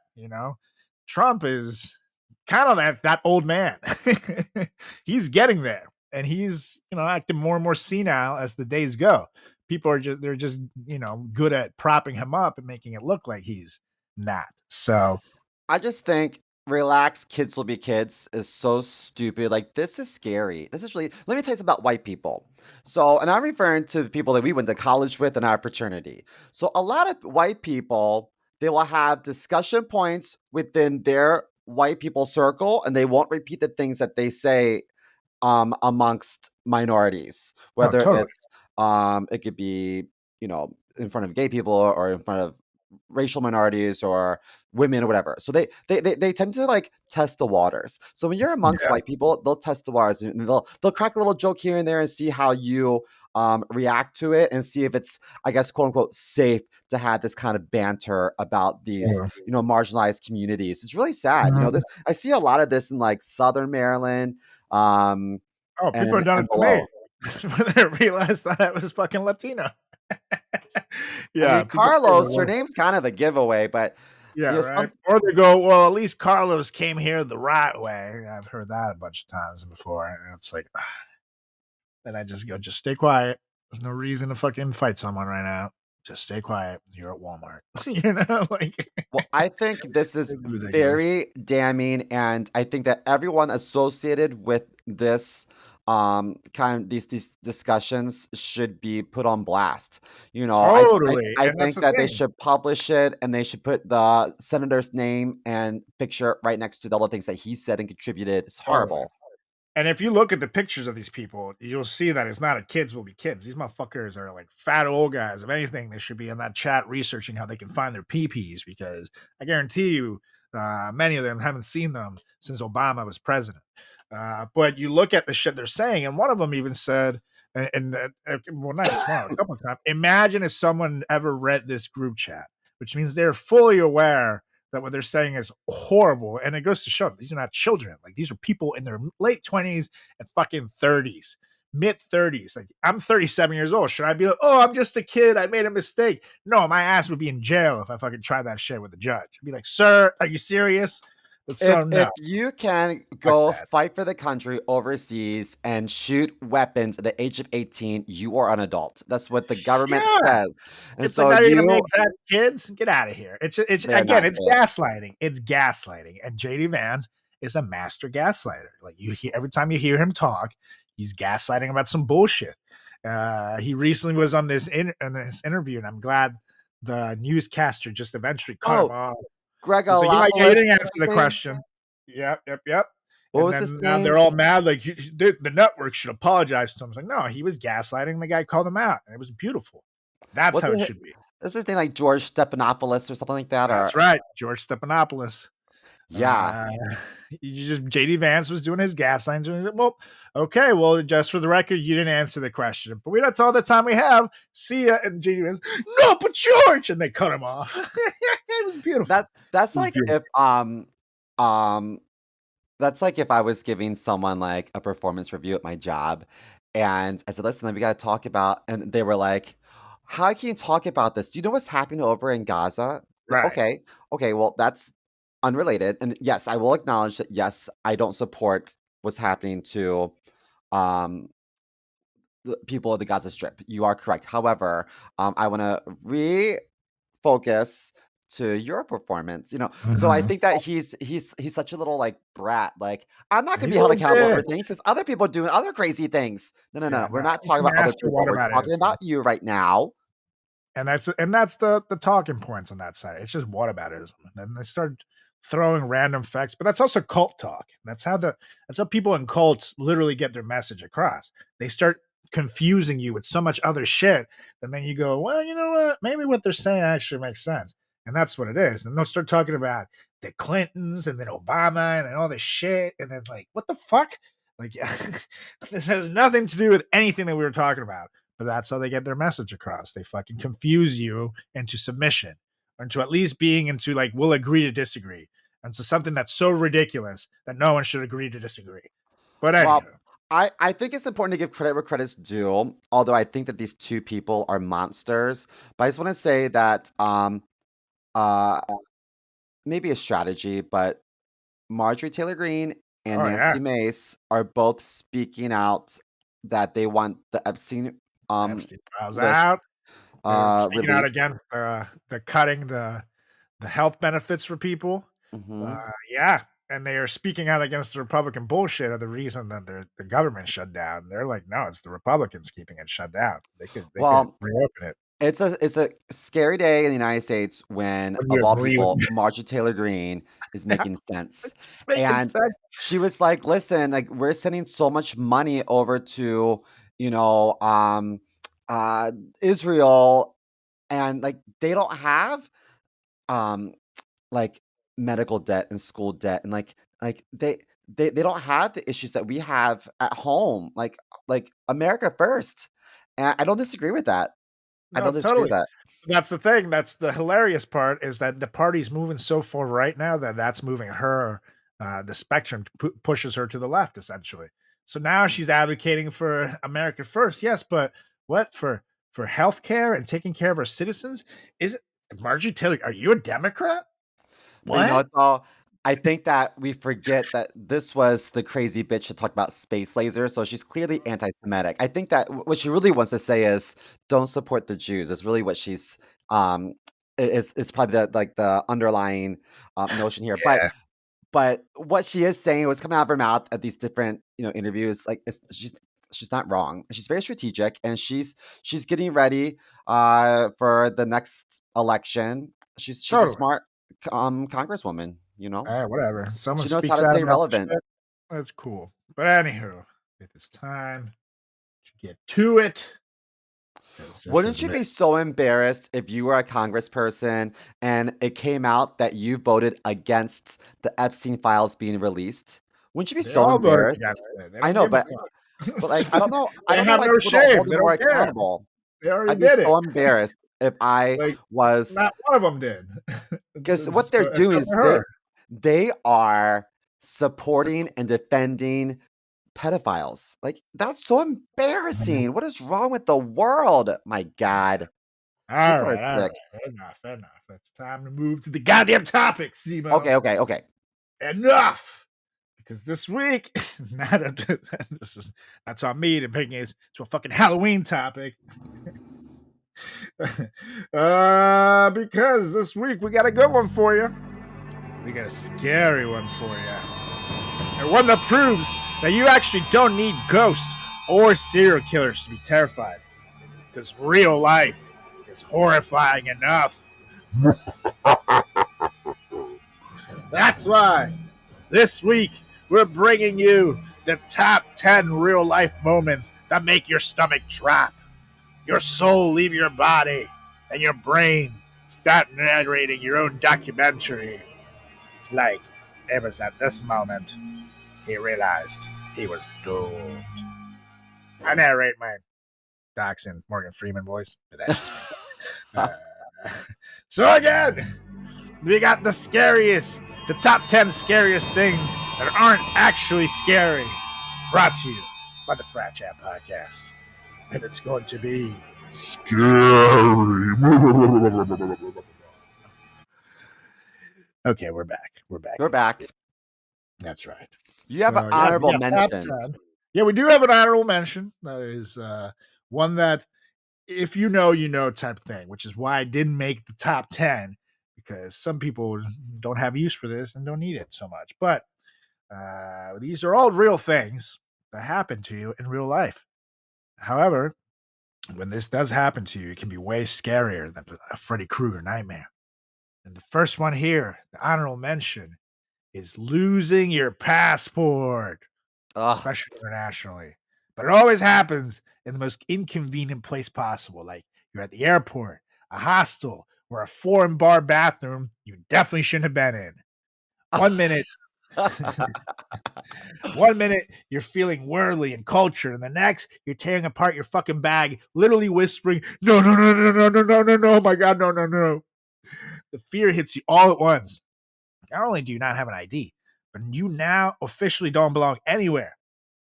Trump is kind of that old man. He's getting there. And he's, acting more and more senile as the days go. People are they're just good at propping him up and making it look like he's not. So I just think relax, kids will be kids is so stupid. Like, this is scary. This is really, let me tell you something about white people. So, and I'm referring to the people that we went to college with in our fraternity. So, a lot of white people, they will have discussion points within their white people circle, and they won't repeat the things that they say amongst minorities, oh, whether totally. it's it could be, in front of gay people or in front of racial minorities or women or whatever. So they tend to like test the waters. So when you're amongst Yeah. white people, they'll test the waters, and they'll crack a little joke here and there and see how you react to it, and see if it's, I guess, quote unquote, safe to have this kind of banter about these, Sure. marginalized communities. It's really sad. Mhm. I see a lot of this in like Southern Maryland, um, Oh, people are and done and it to me below. when they realized that I was fucking Latino. I Yeah, mean, people say the Carlos, your worst. name's kind of a giveaway, but Yeah, right. some Or they go, well, at least Carlos came here the right way. I've heard that a bunch of times before, and it's like, then I just go, just stay quiet. There's no reason to fucking fight someone right now. Just stay quiet. You're at Walmart. Like Well, I think this is it's ridiculous. very damning, and I think that everyone associated with this kind of these discussions should be put on blast. Totally. I And that's think the that they thing. should publish it, and they should put the senator's name and picture right next to the other things that he said and contributed. It's Totally. horrible. And if you look at the pictures of these people, you'll see that it's not a kids will be kids. These motherfuckers are like fat old guys. If anything, they should be in that chat researching how they can find their PPs, because I guarantee you, many of them haven't seen them since Obama was president. But you look at the shit they're saying, and one of them even said, well, not just one, a couple of times, imagine if someone ever read this group chat, which means they're fully aware that what they're saying is horrible. And it goes to show these are not children. Like, these are people in their late 20s and fucking 30s, mid 30s. Like, I'm 37 years old. Should I be like, oh, I'm just a kid, I made a mistake? No, my ass would be in jail if I fucking tried that shit with a judge. I'd be like, sir, are you serious? So no. If you can go fight for the country overseas and shoot weapons at the age of 18, you are an adult. That's what the government says. And It's so like, are you you gonna make that kids? Get out of here. It's They're again, not it's kids. gaslighting. It's gaslighting. And JD Vance is a master gaslighter. Like, you hear every time you hear him talk, he's gaslighting about some bullshit. He recently was on this interview, and I'm glad the newscaster just eventually cut him off. Greg He's like, you Alopoulos, didn't answer the name? question. Yep. What And was his then now name? they're all mad. Like, the network should apologize to him. It's like, no, he was gaslighting. The guy called him out, and it was beautiful. That's how it should be. Is his name like George Stephanopoulos or something like that? That's right, George Stephanopoulos. Yeah. JD Vance was doing his gaslighting. Well, okay, well, just for the record, you didn't answer the question, but that's all the time we have. See ya. And JD Vance, no, but George, and they cut him off. It was beautiful. That's like if that's like if I was giving someone like a performance review at my job, and I said, listen, we got to talk about, and they were like, how can you talk about this? Do you know what's happening over in Gaza? Like, Right. okay, well, that's unrelated. And yes, I will acknowledge that, yes, I don't support what's happening to the people of the Gaza Strip. You are correct. However, I want to refocus to your performance, So I think that he's such a little like brat. Like, I'm not gonna He's be a held little accountable for bitch. things because other people are doing other crazy things. No. Yeah, We're no, not he's talking about other master people. We're talking whataboutism. about you right now. And that's the talking points on that side. It's just whataboutism. And then they start throwing random facts, but that's also cult talk. That's how people in cults literally get their message across. They start confusing you with so much other shit, and then you go, well, you know what? Maybe what they're saying actually makes sense. And that's what it is. And they'll start talking about the Clintons and then Obama and then all this shit. And then, like, what the fuck? Like, this has nothing to do with anything that we were talking about. But that's how they get their message across. They fucking confuse you into submission, or into at least being into, like, we'll agree to disagree. And so something that's so ridiculous that no one should agree to disagree. But anyway. Well, I think it's important to give credit where credit's due, although I think that these two people are monsters. But I just want to say that maybe a strategy, but Marjorie Taylor Greene and Nancy Mace are both speaking out that they want the Epstein files out. Speaking out released. against the cutting the health benefits for people. Yeah. And they are speaking out against the Republican bullshit of the reason that the government shut down. They're like, no, it's the Republicans keeping it shut down. They could reopen it. It's a scary day in the United States when of all people, Marjorie Taylor Greene is making sense. And she was like, listen, like, we're sending so much money over to, Israel, and like they don't have like medical debt and school debt, and like they don't have the issues that we have at home, like America first. And I don't disagree with that. I don't disagree with that. That's the thing. That's the hilarious part, is that the party's moving so far right now that's moving her, the spectrum pushes her to the left, essentially. So now she's advocating for America first. Yes, but what for healthcare and taking care of our citizens? Is it Marjorie Taylor? Are you a Democrat? What? I think that we forget that this was the crazy bitch that talked about space lasers, so she's clearly anti-Semitic. I think that what she really wants to say is, don't support the Jews. Is really what she's is probably the underlying notion here. Yeah. But what she is saying, was coming out of her mouth at these different interviews, like, she's not wrong. She's very strategic, and she's getting ready for the next election. She's a smart congresswoman. Whatever. Someone she knows speaks how to out stay about relevant. That's cool. But anywho, it is time to get to it. Wouldn't you be so embarrassed if you were a congressperson and it came out that you voted against the Epstein files being released? Wouldn't you be They so all voted embarrassed? against it. They I don't know, give a but fuck. like I don't know. I They don't know have why no people don't shame. hold They them more don't care. accountable. They already I'd be did it. so embarrassed if I Like, was, not one of them did. because what they're doing Except is for her. they are supporting and defending pedophiles. Like that's so embarrassing. What is wrong with the world? My God, All people are right, all right. sick. Enough. It's time to move to the goddamn topic, CMO. Okay. Enough. Because this week, that's on me to bring it to a fucking Halloween topic. Because this week we got a good one for you. We got a scary one for you. And one that proves that you actually don't need ghosts or serial killers to be terrified. Because real life is horrifying enough. That's why this week we're bringing you the top 10 real life moments that make your stomach drop, your soul leave your body, and your brain start narrating your own documentary. Like, it was at this moment he realized he was doomed. I narrate my Dachshund Morgan Freeman voice, but that's just me. So again, we got the top 10 scariest things that aren't actually scary, brought to you by the FratChat Podcast. And it's going to be scary. Okay, we're back. We're back. That's right. You have an honorable mention. Yeah, we do have an honorable mention. That is one that, if you know type thing, which is why I didn't make the top 10, because some people don't have use for this and don't need it so much. But these are all real things that happen to you in real life. However, when this does happen to you, it can be way scarier than a Freddy Krueger nightmare. And the first one here, the honorable mention, is losing your passport, especially internationally. But it always happens in the most inconvenient place possible. Like you're at the airport, a hostel, or a foreign bar bathroom you definitely shouldn't have been in. 1 minute, 1 minute you're feeling worldly and cultured, and the next you're tearing apart your fucking bag, literally whispering, "No, no, no, no, no, no, no, no, no, my God, no, no, no." The fear hits you all at once. Not only do you not have an ID, but you now officially don't belong anywhere.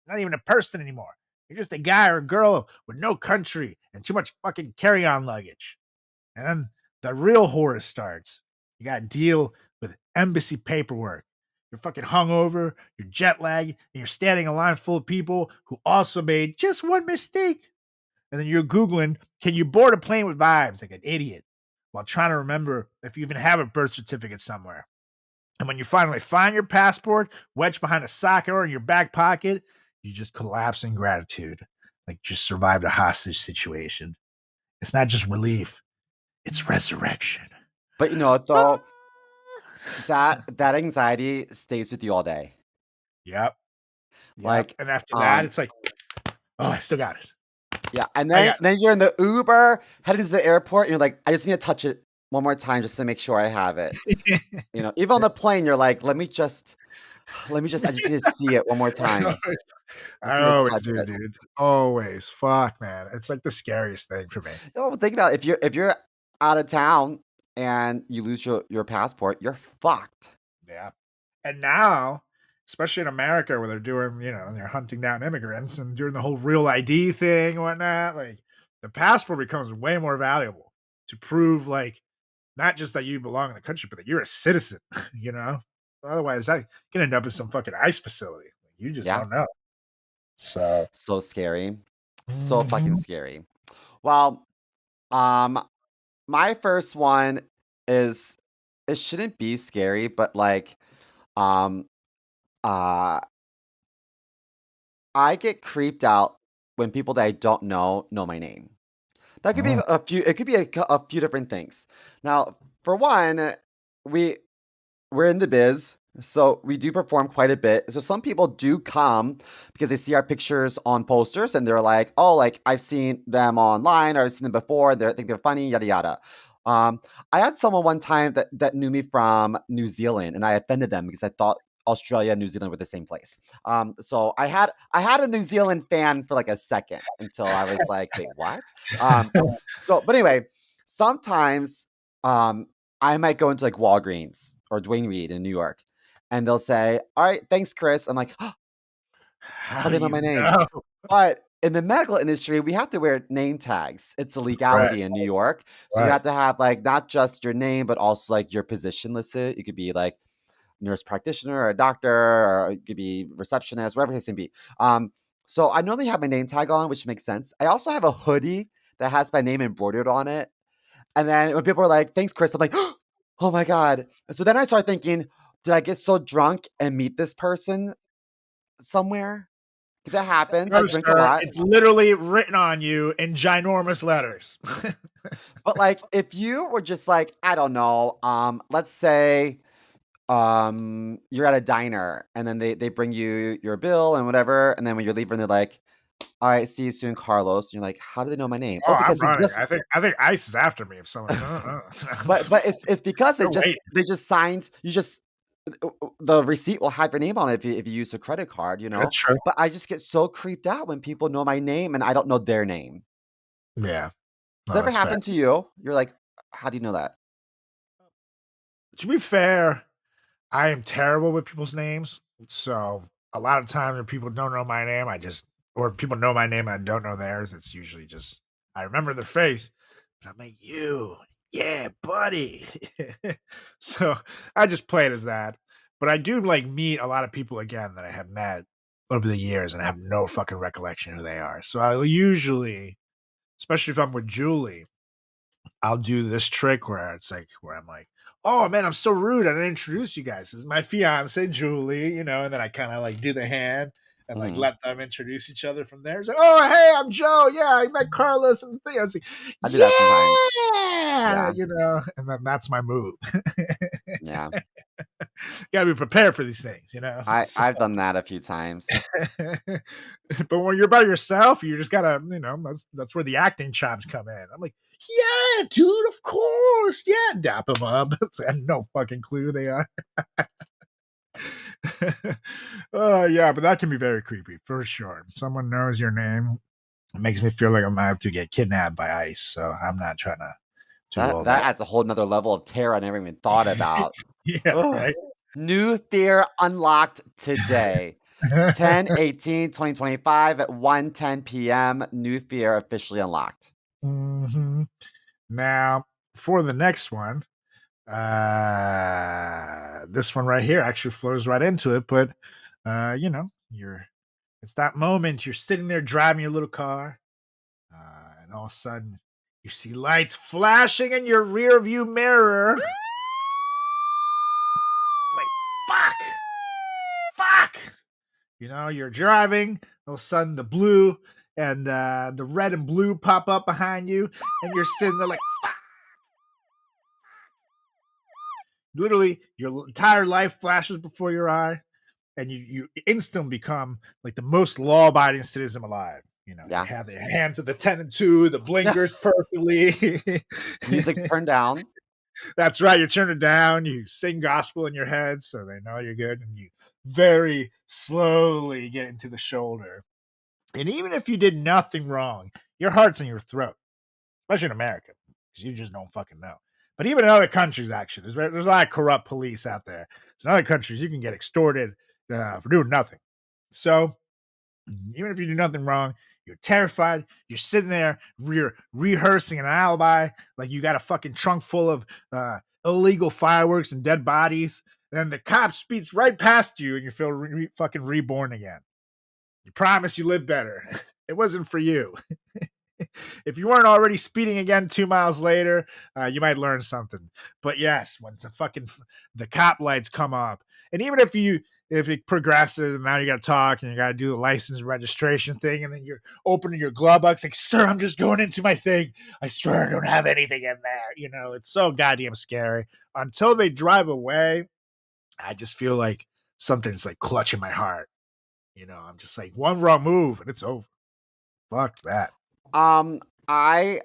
Not even a person anymore. You're just a guy or a girl with no country and too much fucking carry-on luggage. And then the real horror starts. You got to deal with embassy paperwork. You're fucking hungover, you're jet lagged, and you're standing in a line full of people who also made just one mistake. And then you're Googling, can you board a plane with vibes like an idiot while trying to remember if you even have a birth certificate somewhere. And when you finally find your passport wedged behind a sock or in your back pocket, you just collapse in gratitude, like you just survived a hostage situation. It's not just relief, it's resurrection. But though, that anxiety stays with you all day. Yep. Like, and after that, it's like, oh, I still got it. Yeah, and then you're in the Uber heading to the airport, and you're like, I just need to touch it one more time just to make sure I have it. Even on the plane, you're like, I just need to see it one more time. I always do, dude. Always. Fuck, man. It's like the scariest thing for me. Think about it. If you're out of town and you lose your passport, you're fucked. Yeah. And now, especially in America where they're doing, they're hunting down immigrants and doing the whole real ID thing and whatnot, like the passport becomes way more valuable to prove, like, not just that you belong in the country, but that you're a citizen, Otherwise, I can end up in some fucking ICE facility. You just don't know. So scary. So fucking scary. Well, my first one is, it shouldn't be scary, but like, I get creeped out when people that I don't know my name. That could be a few. It could be a few different things. Now, for one, we're in the biz, So we do perform quite a bit. So some people do come because they see our pictures on posters and they're like, oh, like I've seen them online or I've seen them before. They think they're funny, yada yada. Um, I had someone one time that knew me from New Zealand, and I offended them because I thought Australia and New Zealand were the same place. So I had a New Zealand fan for like a second until I was like, wait, what? But anyway, sometimes um, I might go into like Walgreens or Dwayne Reed in New York, and they'll say, "All right, thanks, Chris." I'm like, oh, How how do do they know you my name? know? But in the medical industry, we have to wear name tags. It's a Right, legality in New York. So you right. have to have like not just your name, but also like your position listed. You could be like nurse practitioner or a doctor, or it could be receptionist, whatever the case may be. So I normally have my name tag on, which makes sense. I also have a hoodie that has my name embroidered on it. And then when people are like, thanks, Chris, I'm like, oh my God. So then I start thinking, did I get so drunk and meet this person somewhere? 'Cause that happens. I No, drink a sir. lot. It's literally written on you in ginormous letters. But like if you were just like, I don't know, let's say you're at a diner and then they bring you your bill and whatever, and then when you're leaving, they're like, all right, see you soon, Carlos. And you're like, how do they know my name? Oh, Oh, I'm because they running. just I think ICE is after me if someone. but it's because They're waiting. they just signed you just the receipt will have your name on it if you use a credit card, you know. That's true. But I just get so creeped out when people know my name and I don't know their name. Yeah, Does no, that ever that's fair. happen to you? You're like, how do you know that? To be fair, I am terrible with people's names. So a lot of times when people don't know my name, or people know my name, I don't know theirs. It's usually just, I remember their face, but I'm like, yeah, buddy. So I just play it as that. But I do like meet a lot of people again that I have met over the years and I have no fucking recollection who they are. So I'll usually, especially if I'm with Julie, I'll do this trick where I'm like, oh man, I'm so rude. I didn't introduce you guys. This is my fiance, Julie, and then I kind of like do the hand and like Hmm. let them introduce each other from there. It's like, oh hey, I'm Joe. Yeah, I met Carlos and the thing. I was like, I do that sometimes. yeah, Yeah, and then that's my move. yeah. Gotta be prepared for these things. So, I've done that a few times. but when you're by yourself, you just gotta, that's where the acting chops come in. I'm like, yeah, dude, of course, yeah, dap them up. I have no fucking clue who they are. Oh yeah, but that can be very creepy for sure. If someone knows your name, it makes me feel like I might have to get kidnapped by ICE. So I'm not trying to do all That that. adds a whole nother level of terror I never even thought about. Yeah, Ugh. right. New fear unlocked today. 10/18/2025 at 1:10 p.m. New fear officially unlocked. Hmm. Now for the next one. This one right here actually flows right into it, but it's that moment you're sitting there driving your little car, and all of a sudden you see lights flashing in your rear view mirror. Like, fuck. You're driving, all of a sudden the blue and the red and blue pop up behind you, and you're sitting there like, fuck. Literally, your entire life flashes before your eye, and you instantly become like the most law-abiding citizen alive. You Yeah. have the hands at the 10 and 2, the blinkers perfectly. Music's turned down. That's right. You turn it down. You sing gospel in your head so they know you're good, and you very slowly get into the shoulder. And even if you did nothing wrong, your heart's in your throat, especially in America, because you just don't fucking know. But even in other countries, actually, there's a lot of corrupt police out there. So in other countries, you can get extorted for doing nothing. So even if you do nothing wrong, you're terrified. You're sitting there, you're rehearsing an alibi, like you got a fucking trunk full of illegal fireworks and dead bodies. And then the cop speeds right past you, and you feel fucking reborn again. You promise you live better. It wasn't for you. If you weren't already speeding again 2 miles later, you might learn something. But yes, when the cop lights come up, and even if it progresses and now you got to talk and you got to do the license registration thing, and then you're opening your glove box like, sir, I'm just going into my thing. I swear I don't have anything in there. It's so goddamn scary until they drive away. I just feel like something's like clutching my heart. You know, I'm just like one wrong move and it's over. Fuck that. I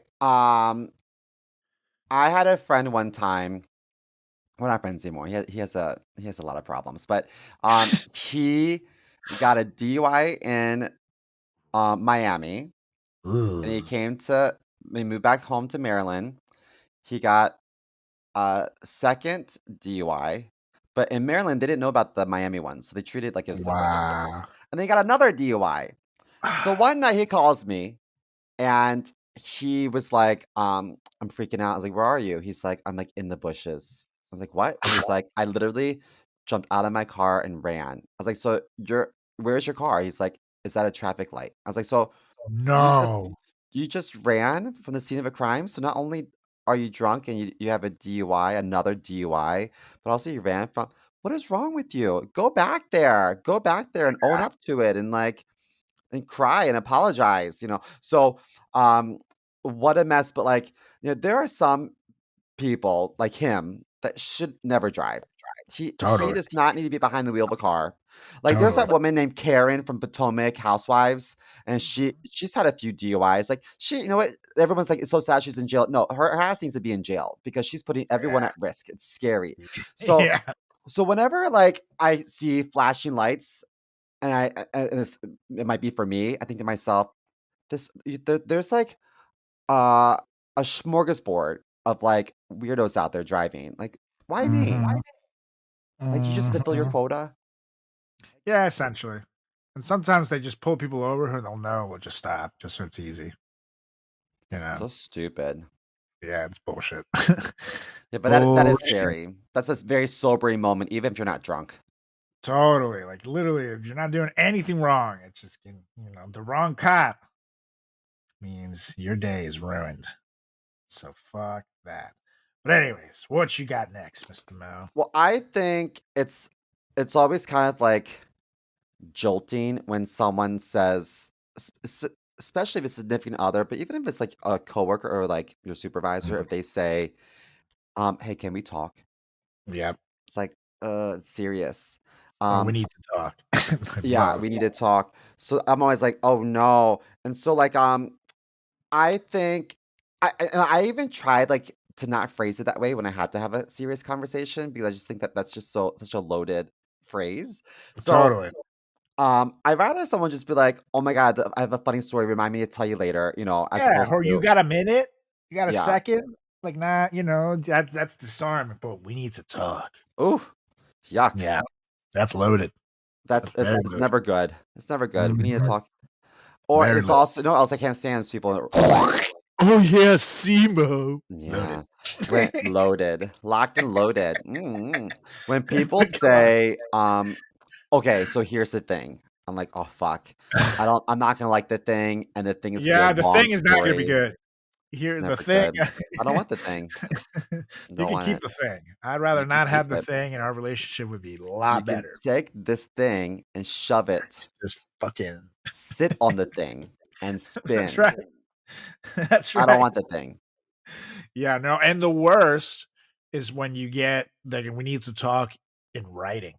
had a friend one time. We're not friends anymore. He has a lot of problems, but he got a DUI in Miami, and he moved back home to Maryland. He got a second DUI, but in Maryland they didn't know about the Miami one, so they treated it like it was separate. Wow. And then he got another DUI. So one night he calls me and he was like, I'm freaking out. I was like, where are you? He's like, I'm like in the bushes. I was like, what? And he's like, I literally jumped out of my car and ran. I was like, so where's your car? He's like, is that a traffic light? I was like, so No. you just ran from the scene of a crime? So not only are you drunk and you have a DUI, another DUI, but also you ran from, what is wrong with you? Go back there. Go back there and own up to it and like and cry and apologize, you know. So what a mess. But like, you know, there are some people like him that should never drive. He Totally. does not need to be behind the wheel of a car. Like there's that woman named Karen from Potomac Housewives, and she's had a few DUIs. Like you know what? Everyone's like, it's so sad she's in jail. No, her ass needs to be in jail because she's putting everyone at risk. It's scary. So Yeah. so whenever like I see flashing lights, and it might be for me, I think to myself, there's like a smorgasbord of like weirdos out there driving. Like, why me? Mhm. Like, you just fulfill your Mhm. quota. Yeah, essentially. And sometimes they just pull people over who they'll know will just stop, just so it's easy. You know? So stupid. Yeah, it's bullshit. Yeah, but that is Bullshit. scary. That's a very sobering moment, even if you're not drunk. Totally. Like literally, if you're not doing anything wrong, it's just you know, the wrong cop means your day is ruined. So fuck that. But anyways, what you got next, Mr. Mo? Well, I think it's always kind of like jolting when someone says, especially if it's a significant other, but even if it's like a coworker or like your supervisor, if they say, hey, can we talk? Yep. It's like, it's serious. Oh, we need to talk. Yeah, Both. we need to talk. So I'm always like, oh no. And so like, I think I even tried like to not phrase it that way when I had to have a serious conversation because I just think that that's just such a loaded phrase. So Totally. I'd rather someone just be like, "Oh my God, I have a funny story. Remind me to tell you later," you know, as Yeah, opposed or you to, got a minute? You got a yeah, second? Like, nah, you know, that's disarming, but we need to talk. ooh, yuck. Yeah, that's loaded. That's very It's loaded. never good. It's never good. We need to Mhm. talk. Or Very it's loaded. also, no else I can't stand is people are like, Oh yeah, SEMO. Loaded. yeah, when loaded, locked and loaded. When people say, okay, so here's the thing. I'm like, oh fuck. I'm not gonna like the thing, and the thing is gonna be a Yeah, the long thing is not gonna be story. good. It's Here, the never thing. good. I don't want the thing. You Don't can want keep it. the thing. I'd You rather can not keep have the it. thing, and our relationship would be a You lot can better. take this thing and shove it, Just fucking. sit on the thing, and That's spin. right. That's I don't right. want the thing. Yeah, no, and the worst is when you get like we need to talk in writing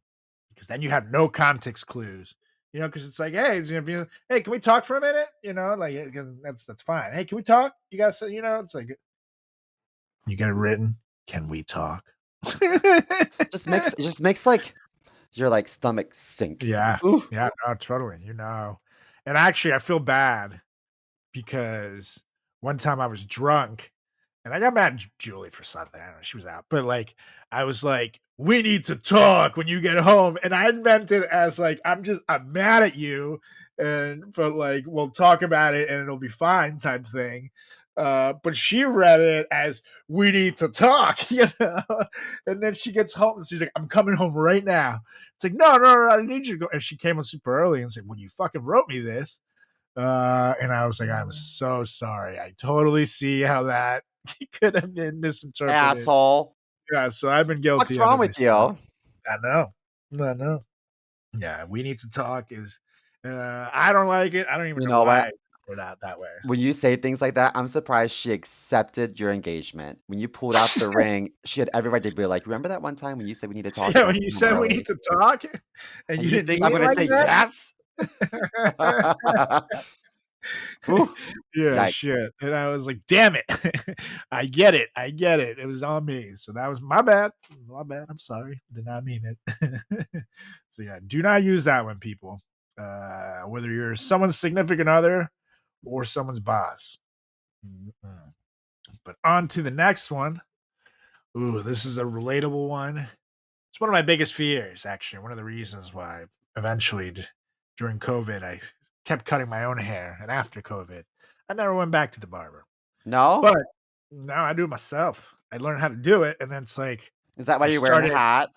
because then you have no context clues. You know, because it's like, hey, hey, can we talk for a minute? You know, like that's fine. Hey, can we talk? You got to, you know, it's like you get it written. Can we talk? It just makes like your like stomach sink. Yeah, Ooh. yeah, no, totally. You know, and actually, I feel bad because one time I was drunk and I got mad at Julie for something. I don't know, she was out, but like I was like, "We need to talk when you get home," and I meant it as like I'm mad at you, and but like we'll talk about it and it'll be fine type thing. But she read it as we need to talk, you know. And then she gets home and she's like, "I'm coming home right now." It's like, no, I need you to go. And she came home super early and said, "When you fucking wrote me this." And I was like, I'm so sorry. I totally see how that could have been misinterpreted. Asshole. Yeah, so I've been What's guilty of wrong it with myself. you? I know. I know. Yeah, we need to talk is I don't like it. I don't even You know know what? why. it out that way. When you say things like that, I'm surprised she accepted your engagement. When you pulled out the ring, she had every right to be like, remember that one time when you said we need to talk? Yeah, when you said we need to talk, and And you you didn't think mean I'm it gonna like say that. yes? Whew. Yeah, Yikes. shit. And I was like, damn it. I get it. It was on me. So that was my bad. I'm sorry. Did not mean it. So yeah, do not use that one, people. Whether you're someone's significant other or someone's boss. Mm-mm. But on to the next one. Ooh, this is a relatable one. It's one of my biggest fears, actually. One of the reasons why eventually during COVID, I kept cutting my own hair. And after COVID, I never went back to the barber. No? But now I do it myself. I learned how to do it. And then it's like, Is that why I you're wearing a started. hat?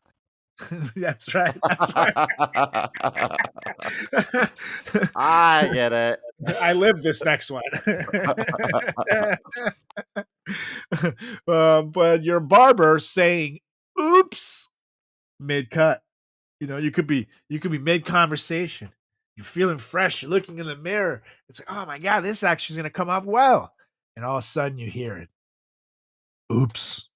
That's right. That's right. I get it. I live this next one. But your barber saying, oops, mid cut. You could be mid conversation. You're feeling fresh. You're looking in the mirror. It's like, oh my God, this actually is going to come off well. And all of a sudden you hear it. Oops.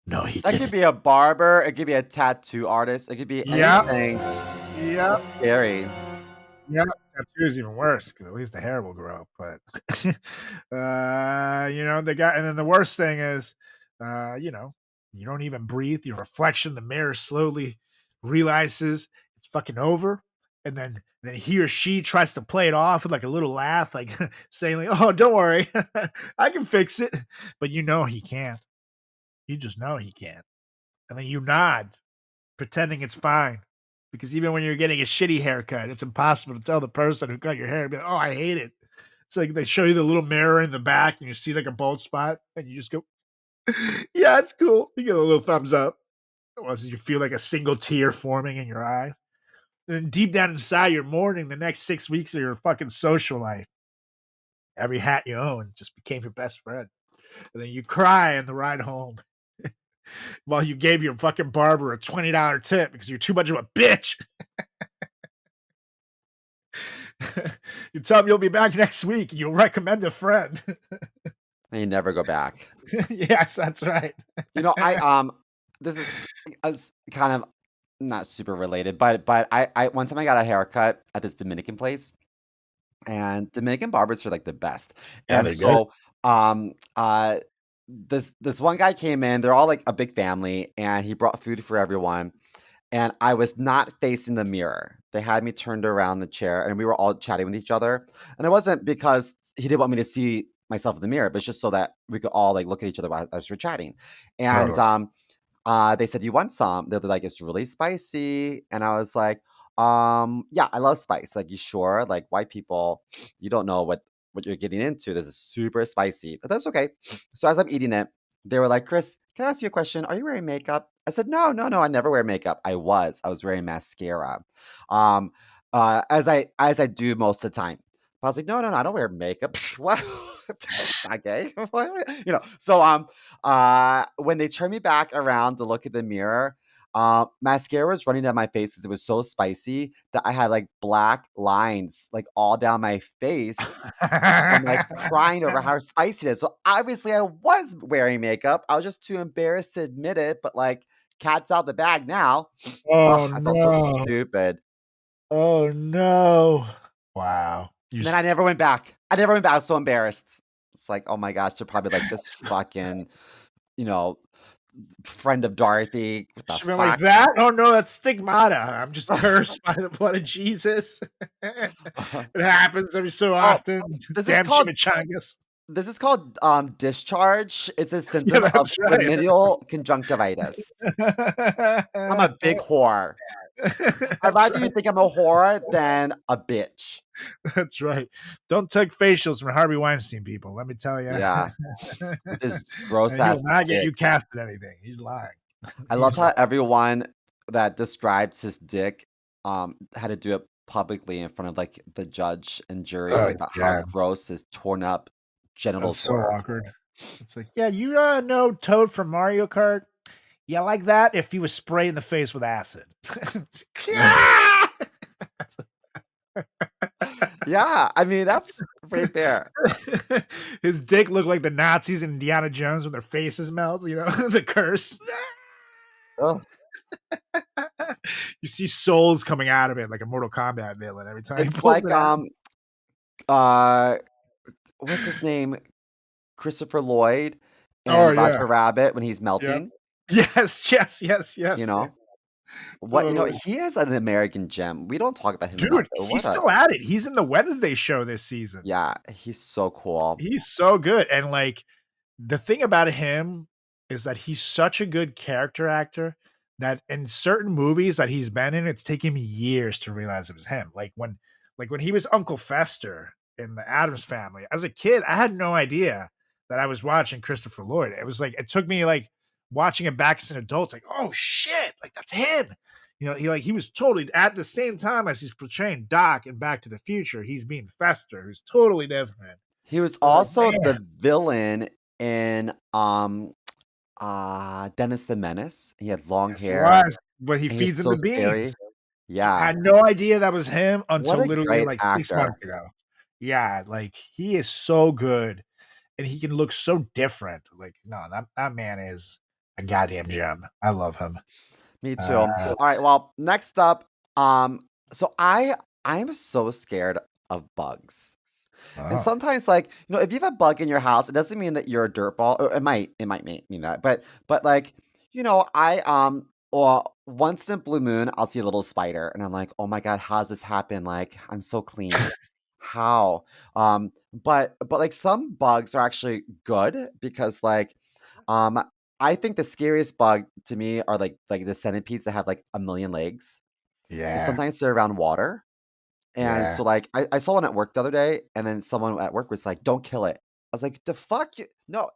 No, he That didn't. could be a barber. It could be a tattoo artist. It could be Yeah. anything. Yeah. That's scary. Yeah. Tattoo is even worse because at least the hair will grow. But, the guy. And then the worst thing is, you don't even breathe. Your reflection, the mirror slowly realizes it's fucking over. And then he or she tries to play it off with like a little laugh, like saying like, oh, don't worry. I can fix it. But he can't. You just know he can't. And then you nod, pretending it's fine. Because even when you're getting a shitty haircut, it's impossible to tell the person who cut your hair, be like, oh, I hate it. It's like they show you the little mirror in the back and you see like a bald spot and you just go, yeah, it's cool. You get a little thumbs up. Once you feel like a single tear forming in your eye. Then deep down inside, you're mourning the next 6 weeks of your fucking social life. Every hat you own just became your best friend. And then you cry on the ride home. While you gave your fucking barber a $20 tip because you're too much of a bitch. You tell him you'll be back next week and you'll recommend a friend. And you never go back. Yes, that's right. This is kind of not super related, but I one time I got a haircut at this Dominican place, and Dominican barbers are like the best. Yeah, And they're so this one guy came in, they're all like a big family, and he brought food for everyone. And I was not facing the mirror. They had me turned around the chair, and we were all chatting with each other. And it wasn't because he didn't want me to see myself in the mirror, but it's just so that we could all like look at each other while as we're chatting. And Totally. they said, "You want some?" They'll be like, "It's really spicy," and I was like, yeah, I love spice. Like, you sure? Like, white people, you don't know what you're getting into. This is super spicy, but that's okay. So as I'm eating it, they were like, "Chris, can I ask you a question? Are you wearing makeup?" I said, "No, no, no. I never wear makeup." I was wearing mascara, um, as I do most of the time. I was like, "No, no, no. I don't wear makeup." What? That's not gay. What? So when they turned me back around to look at the mirror, mascara was running down my face because it was so spicy that I had like black lines like all down my face from like crying over how spicy it is. So obviously I was wearing makeup. I was just too embarrassed to admit it, but like cat's out the bag now. Oh I felt so no. stupid. Oh no. Wow. And then I never went back. I was so embarrassed. It's like, oh my gosh, they're probably like this fucking, you know, friend of Dorothy. What the Should have been like fuck? that? Oh no, that's stigmata. I'm just cursed by the blood of Jesus. It happens every so often. this is Damn called chimichangas. This is called discharge. It's a Yeah, symptom of that's right. familial conjunctivitis. I'm a big whore. I'd That's rather you right. think I'm a whore than a bitch. That's right. Don't take facials from Harvey Weinstein, people. Let me tell you. Yeah, with this gross He will ass not get dick. you casted anything. He's lying. I love He's how lying. everyone that describes his dick had to do it publicly in front of like the judge and jury Oh, about how God. gross his torn up That's genitals so were. awkward. It's like, yeah, you know Toad from Mario Kart? Yeah, like that if he was sprayed in the face with acid. Yeah, I mean, that's pretty fair. His dick looked like the Nazis in Indiana Jones when their faces melt, the curse. Ugh. You see souls coming out of it like a Mortal Kombat villain every time he It's pulls like, it out. uh, what's his name? Christopher Lloyd Oh, in yeah. Roger Rabbit when he's Yep. melting, Yes. you know? Totally. He is an American gem. We don't talk about him enough. Dude, he's still at it. He's in the Wednesday show this season. Yeah, he's so cool. He's so good. And like the thing about him is that he's such a good character actor that in certain movies that he's been in, it's taken me years to realize it was him. Like when he was Uncle Fester in the Addams Family. As a kid, I had no idea that I was watching Christopher Lloyd. It was like it took me like watching it back as an adult. It's like, oh shit, like that's him. He was totally at the same time as he's portraying Doc in Back to the Future. He's being Fester, who's totally different. He was So like, also man, the villain in Dennis the Menace. He had long yes, he hair was. When he and he was feeds him so the beans. scary. Yeah. Had no idea that was him What until a literally great like 6 actor. months ago. Yeah, like he is so good and he can look so different. Like, no, that man is a goddamn gem. I love him. Me too. Uh, All right, well, next up, so I'm so scared of bugs. And oh, sometimes, like, if you have a bug in your house, it doesn't mean that you're a dirtball. Or it might mean that. But like, well, once in a blue moon, I'll see a little spider, and I'm like, oh my God, how's this happen? Like, I'm so clean. How? But like some bugs are actually good because like, um, I think the scariest bug to me are like the centipedes that have like a million legs. And yeah, sometimes they're around water. And yeah, so like I saw one at work the other day, and then someone at work was like, "Don't kill it." I was like, "The fuck you? No,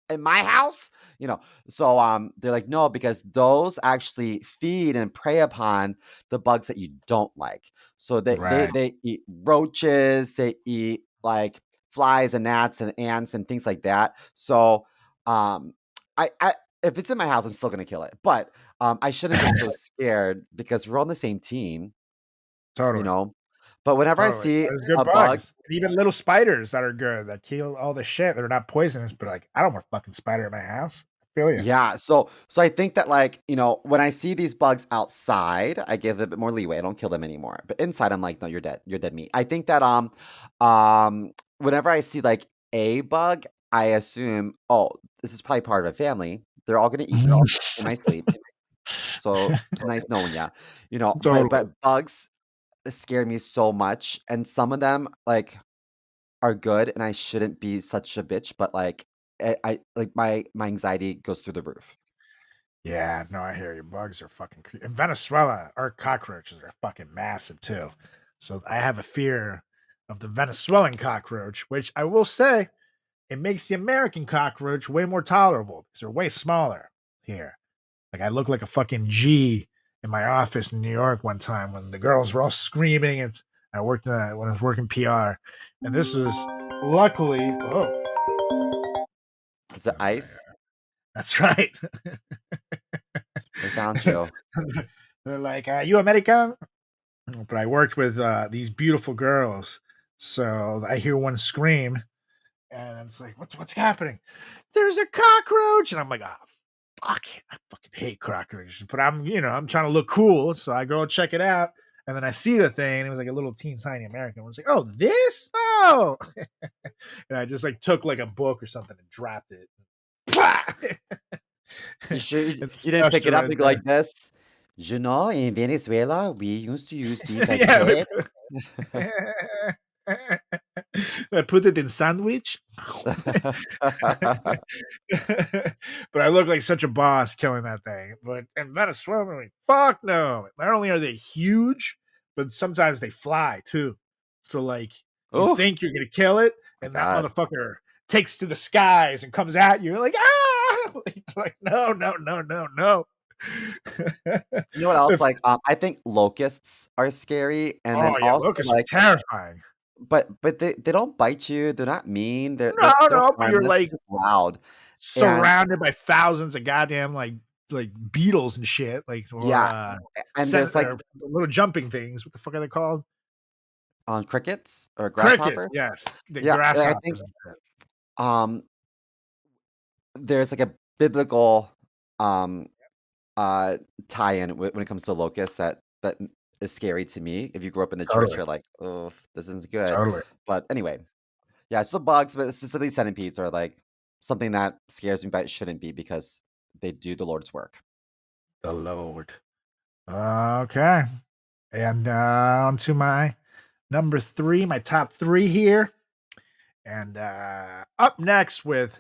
in my house?" You know. So they're like, "No, because those actually feed and prey upon the bugs that you don't like. So right, they eat roaches, they eat like flies and gnats and ants and things like that. So um I if it's in my house, I'm still gonna kill it. But I shouldn't get so scared because we're on the same team, you totally, know. But whenever I totally. see There's good a bug, bugs, and even little spiders that are good that kill all the shit. They're not poisonous, but like I don't want a fucking spider in my house. I feel you. yeah, so I think that like, when I see these bugs outside, I give it a bit more leeway. I don't kill them anymore. But inside I'm like, no, you're dead. You're dead meat. I think that whenever I see like a bug, I assume, oh, this is probably part of a family. They're all gonna eat me in my sleep. So nice knowing ya. But Totally. bugs scare me so much, and some of them like are good, and I shouldn't be such a bitch, but like I like my anxiety goes through the roof. Yeah, no, I hear you. Bugs are fucking in Venezuela, our cockroaches are fucking massive too. So I have a fear of the Venezuelan cockroach, which I will say it makes the American cockroach way more tolerable because they're way smaller here. Like I look like a fucking G in my office in New York one time when the girls were all screaming. And I worked when I was working PR, and this was luckily. Oh, Is it ice? that's right. They found you. They're like, "You American?" But I worked with these beautiful girls, so I hear one scream, and it's like, "What's happening?" There's a cockroach, and I'm like, "Ah, fuck! I fucking hate cockroaches." But I'm trying to look cool, so I go check it out, and then I see the thing, and it was like a little teeny tiny American. I was like, "Oh, this? Oh!" And I just like took like a book or something and dropped it. You sure you, It you didn't smashed pick it it up right and go there. like this? In Venezuela, we used to use these as Yeah. pets. I put it in sandwich. But I look like such a boss killing that thing. But in Venezuela, I'm like, fuck no. Not only are they huge, but sometimes they fly too. So like you Oh think you're gonna kill it, my and that God. motherfucker takes to the skies and comes at you. You're like, ah, like no, no, no, no, no. You know what else? Like, I think locusts are scary, and then Oh yeah, also locusts are like, terrifying. but they don't bite you. They're not mean. No, They're no, but you're harmless. like They're just loud. And surrounded by thousands of goddamn like beetles and shit, like or yeah, and there's like little jumping things. What the fuck are they called? On crickets or Crickets, grasshoppers? yes, the Yeah, I think grasshoppers and shit. um there's like a biblical um uh tie-in when it comes to locusts that is scary to me. If you grew up in the church, Totally, you're like, oh, this isn't good. totally. But anyway, yeah, so bugs, but specifically centipedes are like something that scares me, but it shouldn't be because they do the Lord's work. The Lord. Okay. And on to my number 3, my top 3 here. And up next with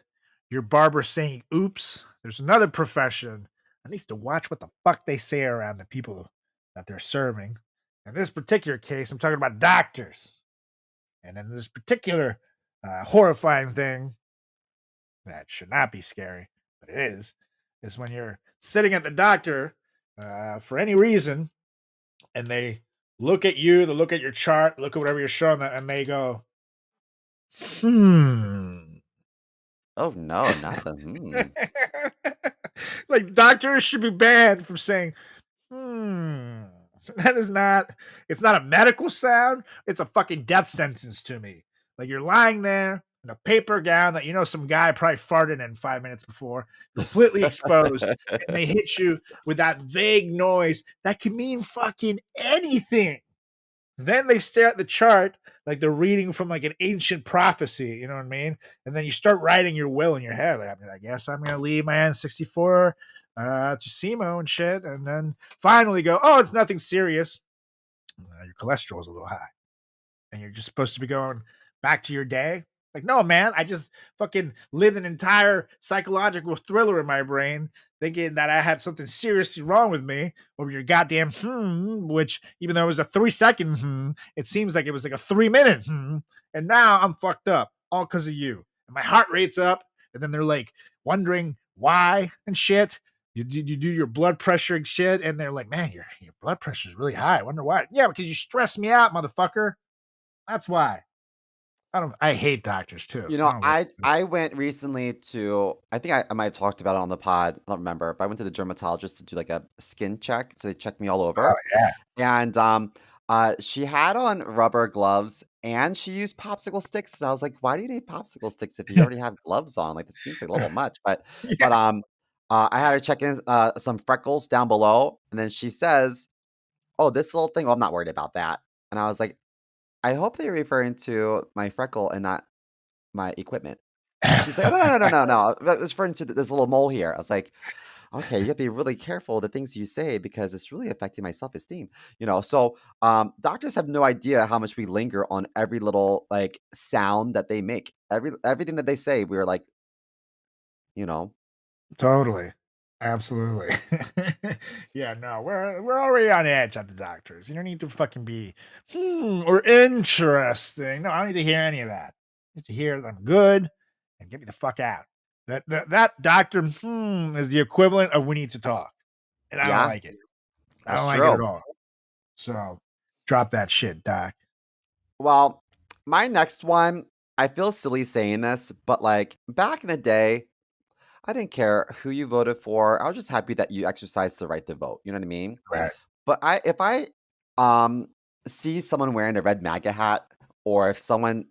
your barber saying oops, there's another profession that needs to watch what the fuck they say around the people that they're serving. In this particular case, I'm talking about doctors. And in this particular horrifying thing that should not be scary, but it is when you're sitting at the doctor for any reason and they look at you, they look at your chart, look at whatever you're showing them, and they go, hmm. Oh no, not the Like doctors should be banned from saying, hmm. That is not, it's not a medical sound. It's a fucking death sentence to me. Like you're lying there in a paper gown that you know some guy probably farted in 5 minutes before, completely exposed, and they hit you with that vague noise that can mean fucking anything. Then they stare at the chart like they're reading from like an ancient prophecy, you know what I mean? And then you start writing your will in your head. Like, I guess I'm gonna leave my N64 to CMO and shit, and then finally go, oh, it's nothing serious. Your cholesterol is a little high, and you're just supposed to be going back to your day. Like, no, man, I just fucking lived an entire psychological thriller in my brain, thinking that I had something seriously wrong with me over your goddamn which even though it was a 3-second it seems like it was like a 3-minute and now I'm fucked up, all because of you. And my heart rate's up, and then they're like wondering why and shit. You do your blood pressure and shit, and they're like, man, your blood pressure is really high. I wonder why. Yeah, because you stress me out, motherfucker. That's why. I hate doctors too. You I know, don't like I went recently to, I think I might have talked about it on the pod, I don't remember, but I went to the dermatologist to do like a skin check. So they checked me all oh over. yeah. And she had on rubber gloves and she used popsicle sticks. So I was like, why do you need popsicle sticks if you already have gloves on? Like this seems like a little much. But Yeah. I had her check in some freckles down below, and then she says, oh, this little thing, well, I'm not worried about that. And I was like, I hope they're referring to my freckle and not my equipment. And she's like, no. That was referring to this little mole here. I was like, okay, you have to be really careful the things you say because it's really affecting my self-esteem. So doctors have no idea how much we linger on every little like sound that they make. Everything that they say, we're like, you know, Totally. Absolutely. Yeah, no, we're already on edge at the doctors. You don't need to fucking be or interesting. No, I don't need to hear any of that. I need to hear that I'm good and get me the fuck out. That doctor is the equivalent of we need to talk. And I don't yeah, like it. I that's don't like it true. at all. So drop that shit, doc. Well, my next one, I feel silly saying this, but like back in the day, I didn't care who you voted for. I was just happy that you exercised the right to vote. You know what I mean? Right. But if I um see someone wearing a red MAGA hat, or if someone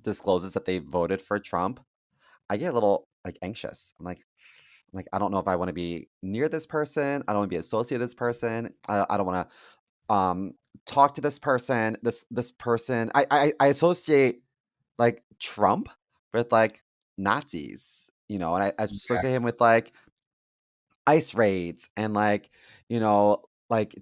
discloses that they voted for Trump, I get a little like anxious. I'm like I don't know if I want to be near this person. I don't want to be associated with this person. I don't want to talk to this person. This person. I associate like Trump with like Nazis, and I Yeah. associate him with like ICE raids and like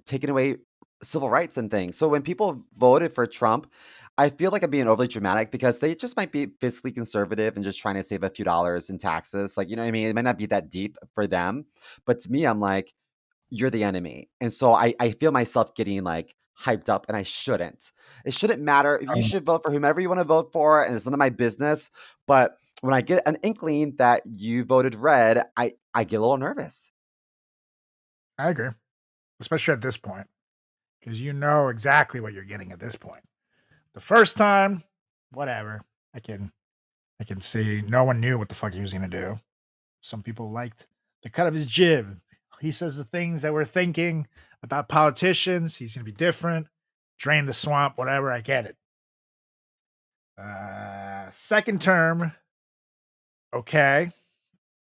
taking away civil rights and things. So when people voted for Trump, I feel like I'm being overly dramatic because they just might be fiscally conservative and just trying to save a few dollars in taxes. Like, you know what I mean? It might not be that deep for them, but to me, I'm like, you're the enemy. And so I feel myself getting like hyped up, and I shouldn't. It shouldn't matter. You Um, should vote for whomever you want to vote for, and it's none of my business. But when I get an inkling that you voted red, I get a little nervous. I agree, especially at this point, because you know exactly what you're getting at this point. The first time, whatever. I can I can see no one knew what the fuck he was gonna do. Some people liked the cut of his jib. He says the things that we're thinking about politicians. He's gonna be different. drain the swamp, whatever. I get it. Second term, okay.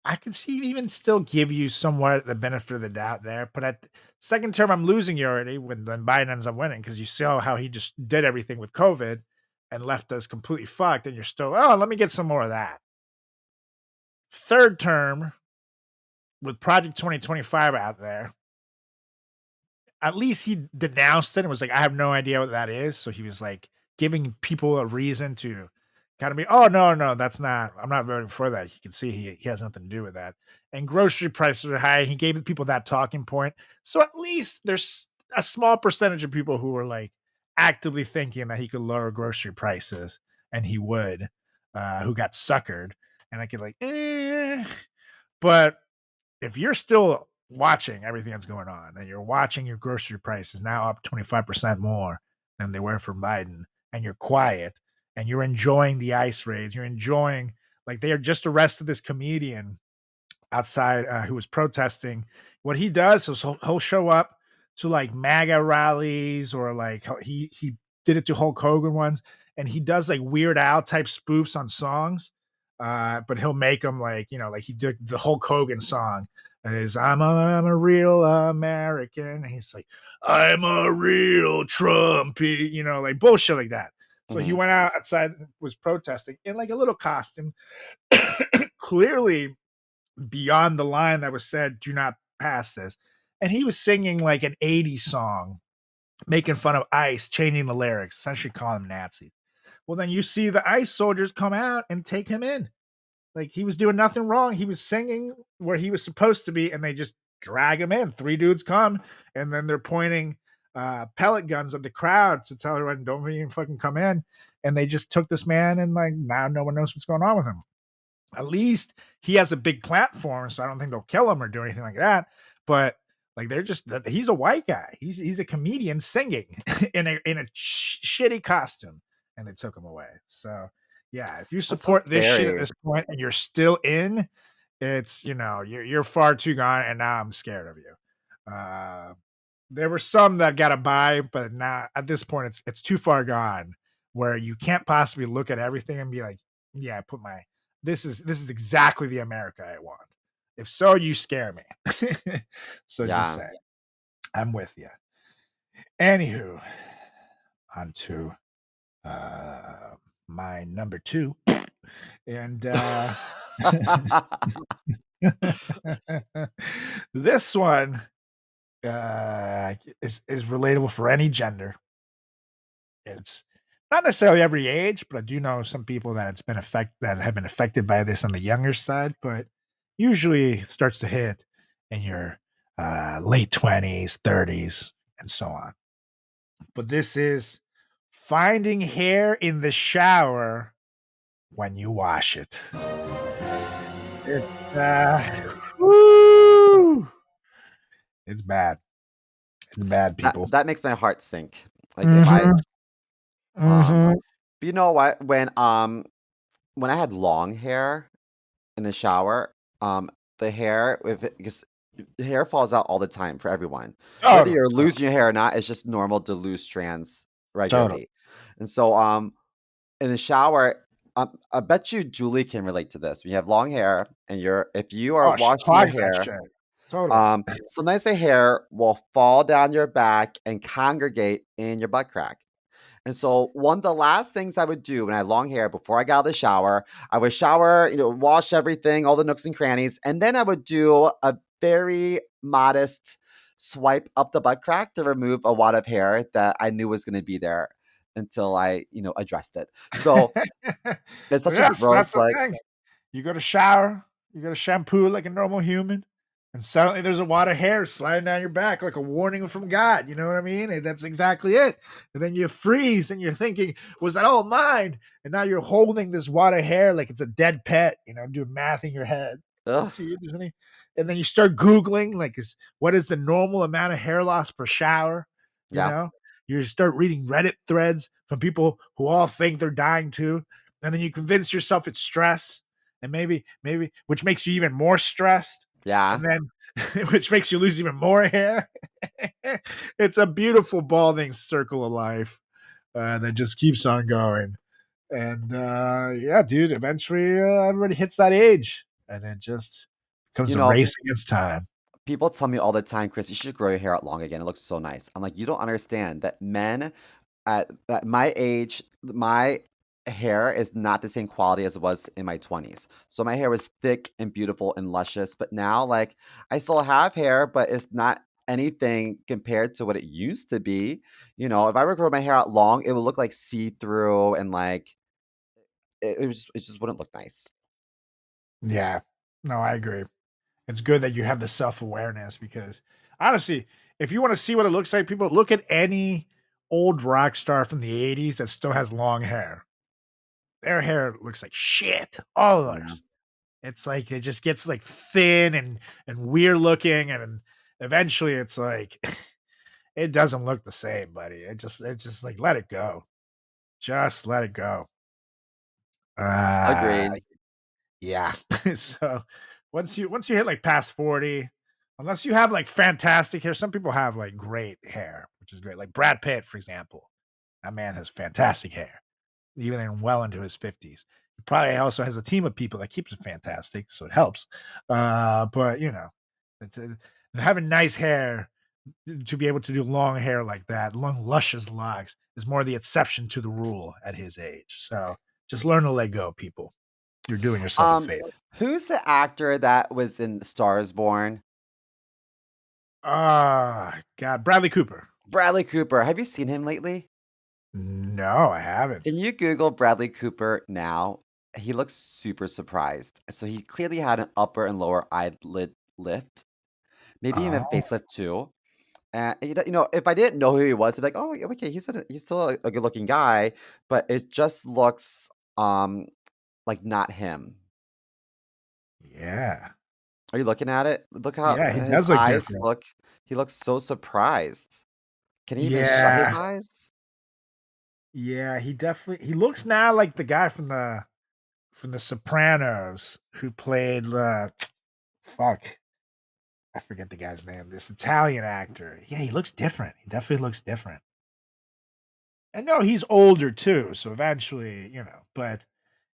I can see even still give you somewhat the benefit of the doubt there, but at second term, I'm losing you already when Biden ends up winning because you saw how he just did everything with COVID and left us completely fucked, and you're still, let me get some more of that. Third term, with Project 2025 out there, at least he denounced it and was like, I have no idea what that is. So he was like giving people a reason to kind of be, no, that's not, I'm not voting for that. You can see he has nothing to do with that. And grocery prices are high. He gave people that talking point. So at least there's a small percentage of people who were like actively thinking that he could lower grocery prices, and he would, who got suckered. And I could like, but if you're still watching everything that's going on and you're watching your grocery prices now up 25% more than they were for Biden, and you're quiet and you're enjoying the ice raids, you're enjoying, like, they are just arrested this comedian outside who was protesting. What he does is he'll show up to like MAGA rallies, or like he did it to Hulk Hogan ones, and he does like Weird Al type spoofs on songs. But he'll make them like, like he did the Hulk Hogan song is I'm a real American. And he's like, I'm a real Trumpy, like bullshit like that. So he went outside, was protesting in like a little costume, clearly beyond the line that was said, do not pass this. And he was singing like an 80s song, making fun of ICE, changing the lyrics, essentially calling them Nazis. Well, then you see the ICE soldiers come out and take him in. Like, he was doing nothing wrong. He was singing where he was supposed to be, and they just drag him in. 3 dudes come, and then they're pointing pellet guns at the crowd to tell everyone, don't even fucking come in. And they just took this man, and like now no one knows what's going on with him. At least he has a big platform, so I don't think they'll kill him or do anything like that. But like, he's a white guy. He's a comedian singing in a shitty costume, and they took him away. So yeah, if you support this shit at this point and you're still in, it's, you're far too gone, and now I'm scared of you. There were some that got a buy, but now at this point it's too far gone where you can't possibly look at everything and be like, yeah, this is exactly the America I want. If so, you scare me. So just say, I'm with you. Anywho, on to my number 2. And this one is relatable for any gender. It's not necessarily every age, but I do know some people that that have been affected by this on the younger side, but usually it starts to hit in your late 20s, 30s, and so on. But this is finding hair in the shower when you wash it. It's bad. It's bad, people. That makes my heart sink. Like, if I but you know what? When I had long hair in the shower, the hair, because hair falls out all the time for everyone. Whether you're losing your hair or not, it's just normal to lose strands regularly. And so in the shower, I bet you Julie can relate to this. When you have long hair and if you are washing your hair, sometimes the hair will fall down your back and congregate in your butt crack. And so one of the last things I would do when I had long hair before I got out of the shower, I would shower, wash everything, all the nooks and crannies, and then I would do a very modest swipe up the butt crack to remove a wad of hair that I knew was going to be there until I, addressed it. So it's such a gross, like, you go to shower, you go to shampoo like a normal human, and suddenly there's a wad of hair sliding down your back like a warning from God. You know what I mean? And that's exactly it. And then you freeze and you're thinking, was that all mine? And now you're holding this wad of hair like it's a dead pet, doing math in your head. See if there's any. And then you start Googling, like, what is the normal amount of hair loss per shower? You know? You start reading Reddit threads from people who all think they're dying too. And then you convince yourself it's stress. And maybe, which makes you even more stressed. Yeah. And then, which makes you lose even more hair. It's a beautiful balding circle of life that just keeps on going. And yeah, dude, eventually everybody hits that age and it just becomes You a know, race against time. people tell me all the time, Chris, you should grow your hair out long again. It looks so nice. I'm like, you don't understand that men at my age, my hair is not the same quality as it was in my 20s. So my hair was thick and beautiful and luscious, but now like I still have hair, but it's not anything compared to what it used to be. You know, if I were to grow my hair out long, it would look like see-through and like it just wouldn't look nice. Yeah, no, I agree. It's good that you have the self awareness because honestly, if you want to see what it looks like, people look at any old rock star from the 80s that still has long hair. Their hair looks like shit. All of Yeah. theirs. It's like it just gets like thin and weird looking, and eventually it's like it doesn't look the same, buddy. It's just like let it go. Just let it go. Uh Agreed. yeah. So once you hit like past 40, unless you have like fantastic hair, some people have like great hair, which is great. Like Brad Pitt, for example. That man has fantastic hair, even well into his 50s. He probably also has a team of people that keeps it fantastic, so it helps. But having nice hair to be able to do long hair like that, long luscious locks, is more the exception to the rule at his age. So just learn to let go, people. You're doing yourself a Um, favor. who's the actor that was in Stars Born? God, Bradley Cooper. Bradley Cooper. Have you seen him lately? No, I haven't. Can you Google Bradley Cooper now? He looks super surprised. So he clearly had an upper and lower eyelid lift, maybe even a Oh, facelift too. And you know, if I didn't know who he was, I'd be like, oh, yeah, okay, he's still a good-looking guy, but it just looks like not him. yeah. Are you looking at it? Look how Yeah, he his does look eyes different. look. He looks so surprised. Can he even shut his Yeah. eyes? Yeah, he looks now like the guy from the Sopranos who played fuck. I forget the guy's name. This Italian actor. Yeah, he looks different. He definitely looks different. And no, he's older too, so eventually, but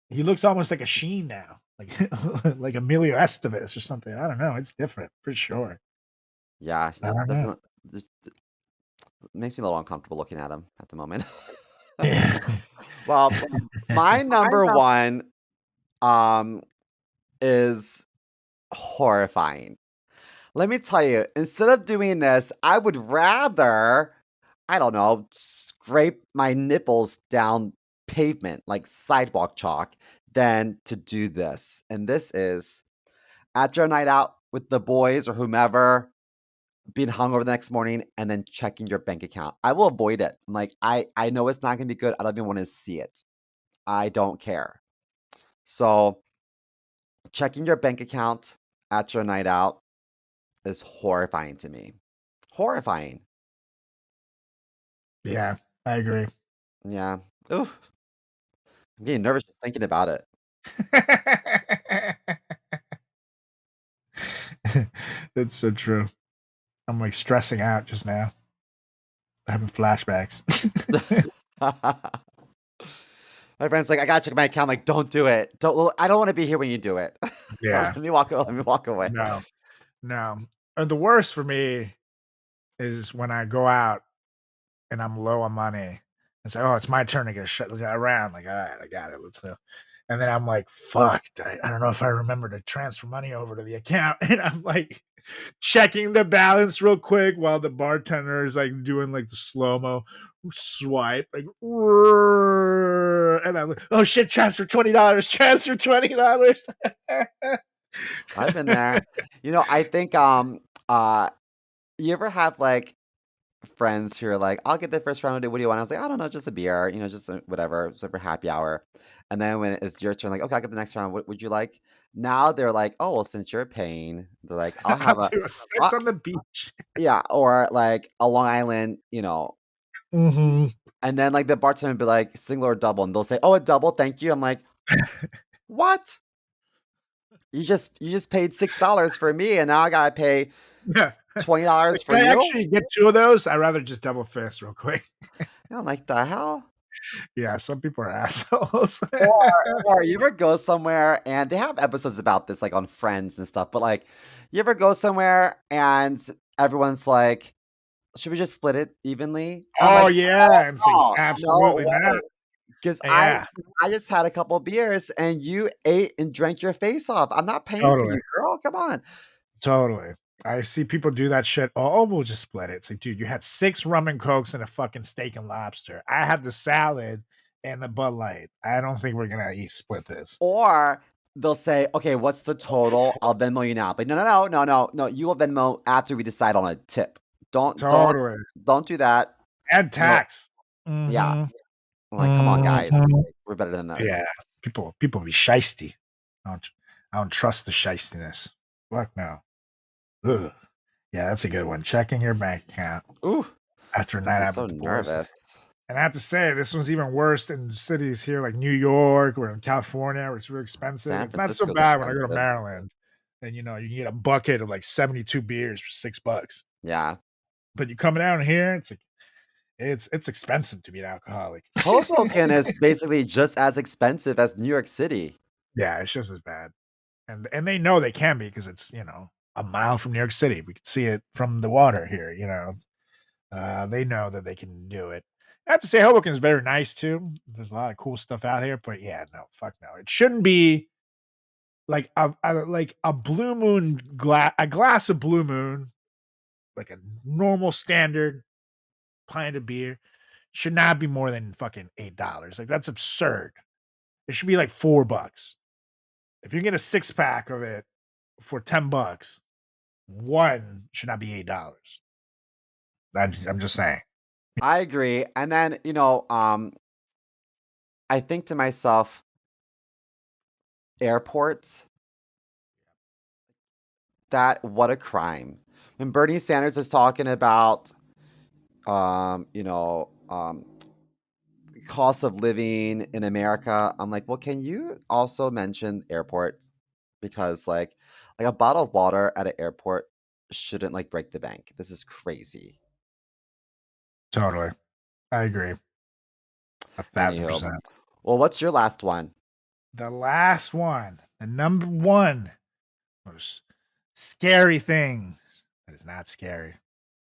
he looks almost like a Sheen now. Like like Emilio Estevez or something. I don't know. It's different for sure. Yeah, I don't know. just makes me a little uncomfortable looking at him at the moment. Yeah. Well, my number one is horrifying. Let me tell you, instead of doing this, I would rather, I don't know, scrape my nipples down pavement like sidewalk chalk than to do this. And this is after a night out with the boys or whomever, being hungover the next morning and then checking your bank account. I will avoid it. I'm like, I know it's not gonna be good. I don't even want to see it. I don't care. So checking your bank account after a night out is horrifying to me. Horrifying. Yeah, I agree. Yeah. Ooh, I'm getting nervous just thinking about it. That's so true. I'm like stressing out just now. Having flashbacks. My friend's like, I gotta check my account. I'm like, don't do it. Don't. I don't want to be here when you do it. Yeah. Let me walk. Let me walk away. No, no. And the worst for me is when I go out and I'm low on money and say, "Oh, it's my turn to get shut around." Like, all right, I got it. Let's go. And then I'm like, "Fuck! I don't know if I remember to transfer money over to the account." And I'm like checking the balance real quick while the bartender is like doing like the slow mo swipe, like, and I'm like, "Oh shit! Transfer $20. Transfer $20." I've been there. You know, I think you ever have like friends who are like, I'll get the first round. What do you want? I was like, I don't know, just a beer, you know, just whatever, just for happy hour. And then when it's your turn, like, okay, I'll get the next round. What would you like? Now they're like, oh, well, since you're paying, they're like, I'll I'll have a, do a sex uh, on the beach. yeah, or like a Long Island, you know. Mm-hmm. And then like the bartender would be like, single or double, and they'll say, oh, a double, thank you. I'm like, what? You just paid $6 for me, and now I gotta pay Yeah. $20 for Can I you? actually get 2 of those? I'd rather just double fist real quick. I'm like, the hell? Yeah, some people are assholes. Or you ever go somewhere and they have episodes about this, like on Friends and stuff, but like, you ever go somewhere and everyone's like, should we just split it evenly? I'm Oh, like, yeah, and it's like, no, no absolutely way. not. Because Yeah, I just had a couple beers and you ate and drank your face off. I'm not paying for totally, you, girl. Come on. totally. I see people do that shit. Oh, we'll just split it. It's like, dude, you had 6 rum and cokes and a fucking steak and lobster. I had the salad and the Bud Light. I don't think we're gonna split this. Or they'll say, okay, what's the total? I'll Venmo you now. But no. You will Venmo after we decide on a tip. Don't Totally. do that. And You know, tax. yeah. Mhm. I'm like, come on, guys. Mhm. We're better than this. Yeah, people be shisty. I don't trust the shistiness. Fuck no. Ugh. Yeah, that's a good one. Checking your bank account Ooh, after a makes night me out so with the boys. nervous. And I have to say, this one's even worse in cities here like New York or in California, where it's really expensive. San It's not so Francisco's bad when I go to expensive. Maryland. And you can get a bucket of like 72 beers for $6. Yeah. But you come down here, it's like it's expensive to be an alcoholic. Hoboken is basically just as expensive as New York City. Yeah, it's just as bad. And they know they can be because it's, a mile from New York City. We can see it from the water here, they know that they can do it. I have to say Hoboken is very nice too. There's a lot of cool stuff out here, but yeah, no, fuck no. It shouldn't be like a Blue Moon a glass of Blue Moon, like a normal standard pint of beer, should not be more than fucking $8. Like that's absurd. It should be like $4. If you get a 6-pack of it for $10, one should not be $8. I'm just saying. I agree. And then, I think to myself, airports, what a crime. When Bernie Sanders is talking about, um, you know, um, cost of living in America, I'm like, well, can you also mention airports? Because like a bottle of water at an airport shouldn't like break the bank. This is crazy. Totally. I agree. Anywho, 1,000%. well, what's your last one? The last one, the number one most scary thing that is not scary,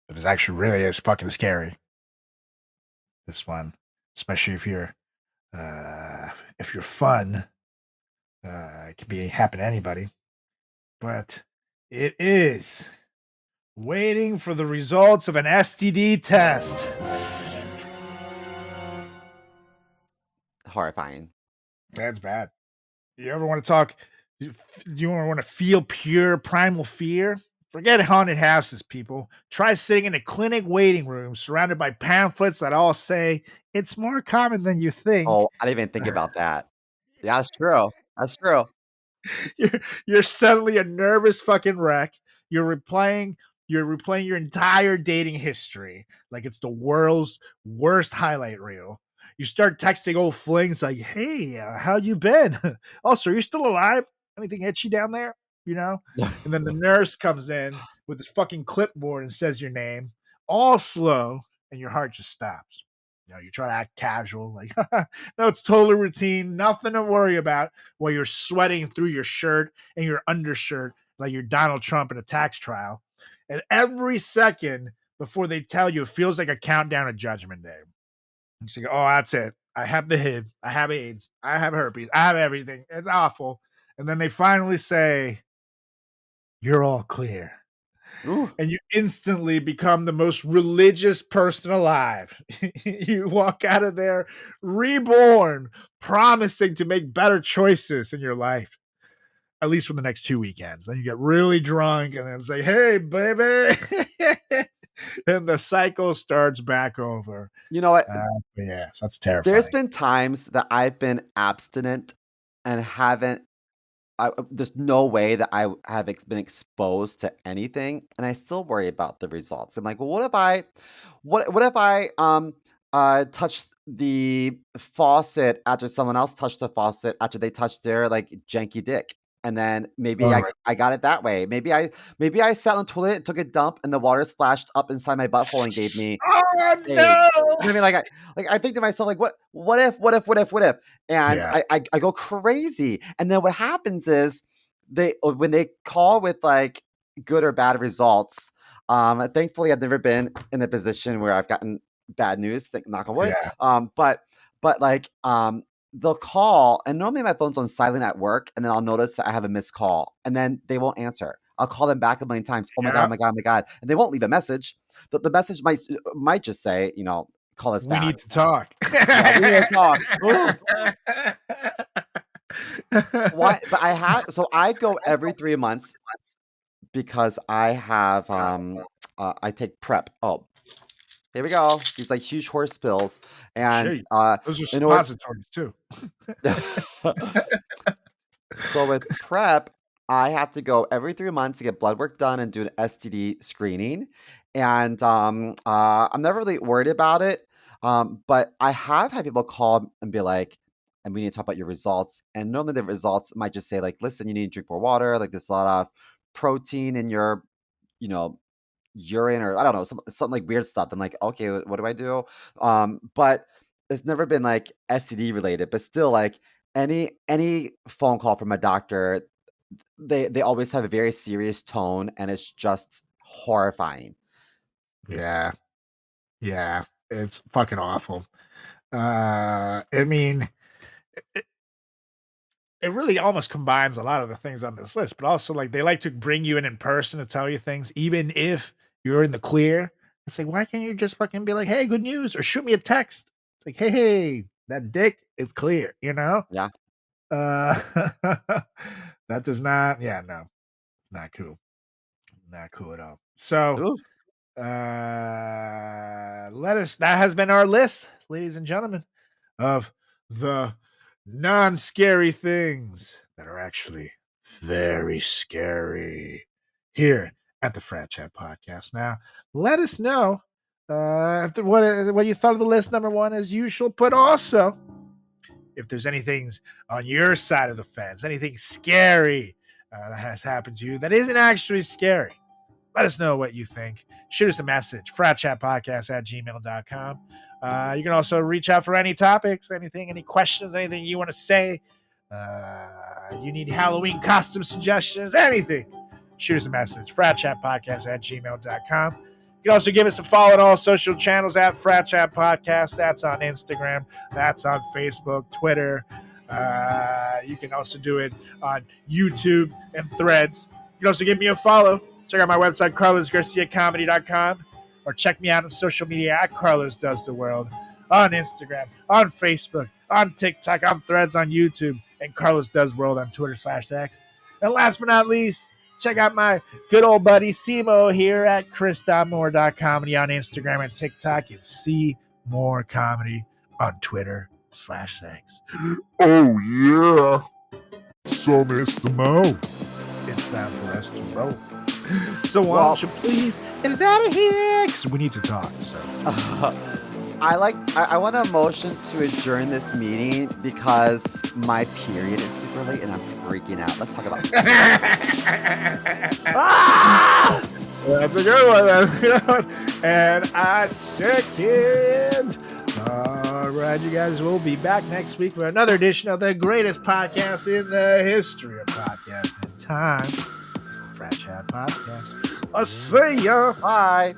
but is actually really is fucking scary. This one, especially if you're fun, it can be happen to anybody. But it is waiting for the results of an STD test. Horrifying. That's bad. You ever want to talk? Do you want to feel pure primal fear? Forget haunted houses, people. Try sitting in a clinic waiting room surrounded by pamphlets that all say it's more common than you think. Oh, I didn't even think about that. Yeah, that's true. That's true. You're suddenly a nervous fucking wreck. You're replaying your entire dating history like it's the world's worst highlight reel. You start texting old flings like, "Hey, how you been? Also, are you still alive? Anything itchy down there?" And then the nurse comes in with this fucking clipboard and says your name, all slow, and your heart just stops. You try to act casual, like, no, it's totally routine, nothing to worry about, while you're sweating through your shirt and your undershirt like you're Donald Trump in a tax trial. And every second before they tell you, it feels like a countdown to Judgment Day. And you go, oh, that's it. I have the HIV. I have AIDS. I have herpes. I have everything. It's awful. And then they finally say, you're all clear. Ooh. And you instantly become the most religious person alive. You walk out of there reborn, promising to make better choices in your life, at least for the next 2 weekends. Then you get really drunk and then say, hey, baby. And the cycle starts back over. You know what? Yes, that's terrifying. There's been times that I've been abstinent and there's no way that I have been exposed to anything, and I still worry about the results. I'm like, well, what if I touched the faucet after someone else touched the faucet after they touched their like janky dick, and then maybe I got it that way. Maybe I sat on the toilet, took a dump, and the water splashed up inside my butthole and gave me Oh AIDS. no! You know what I mean? I think to myself, like, what if? And Yeah. I go crazy. And then what happens is when they call with like good or bad results, thankfully I've never been in a position where I've gotten bad news, knock on wood. Yeah. But like they'll call, and normally my phone's on silent at work, and then I'll notice that I have a missed call, and then they won't answer. I'll call them back a million times. Oh my god, oh my god, oh my god, and they won't leave a message. The message might just say, call us back. We need to talk. Yeah, we need to talk. Why? But I go every 3 months because I have I take prep. Oh, here we go. These like huge horse pills, and those are suppositories too. So with prep, I have to go every 3 months to get blood work done and do an STD screening, and I'm never really worried about it. But I have had people call and be like, and we need to talk about your results. And normally the results might just say like, listen, you need to drink more water. Like there's a lot of protein in your, urine, or I don't know, something like weird stuff. I'm like, okay, what do I do? But it's never been like STD related, but still like any phone call from a doctor, they always have a very serious tone, and it's just horrifying. Yeah. It's fucking awful. I mean, it really almost combines a lot of the things on this list, but also like they like to bring you in person to tell you things, even if you're in the clear. It's like, why can't you just fucking be like, hey, good news, or shoot me a text? It's like, hey, that dick, it's clear, Yeah. That does not, no, it's not cool. Not cool at all. So, Ooh. that has been our list, ladies and gentlemen, of the non-scary things that are actually very scary here at the FratChat Podcast. Now, let us know what you thought of the list, number one, as usual, but also if there's anything on your side of the fence, anything scary that has happened to you that isn't actually scary. Let us know what you think. Shoot us a message, fratchatpodcast@gmail.com. You can also reach out for any topics, anything, any questions, anything you want to say. You need Halloween costume suggestions, anything. Shoot us a message, fratchatpodcast@gmail.com. You can also give us a follow on all social channels at FratChat Podcast. That's on Instagram. That's on Facebook, Twitter. You can also do it on YouTube and Threads. You can also give me a follow. Check out my website, carlosgarciacomedy.com, or check me out on social media at Carlos Does the World, on Instagram, on Facebook, on TikTok, on Threads, on YouTube, and Carlos Does World on Twitter/X. And last but not least, check out my good old buddy CMO here at chris.moore.comedy on Instagram and TikTok, and C More Comedy on Twitter/X. Oh yeah. So Mr. Mo, it's time for us to roll. So why don't you please get us out of here? Because we need to talk. So I want a motion to adjourn this meeting because my period is super late and I'm freaking out. Let's talk about That's a good one. And I second. All right, you guys, will be back next week for another edition of the greatest podcast in the history of podcasting time. It's the FratChat Podcast. I'll see ya. Bye.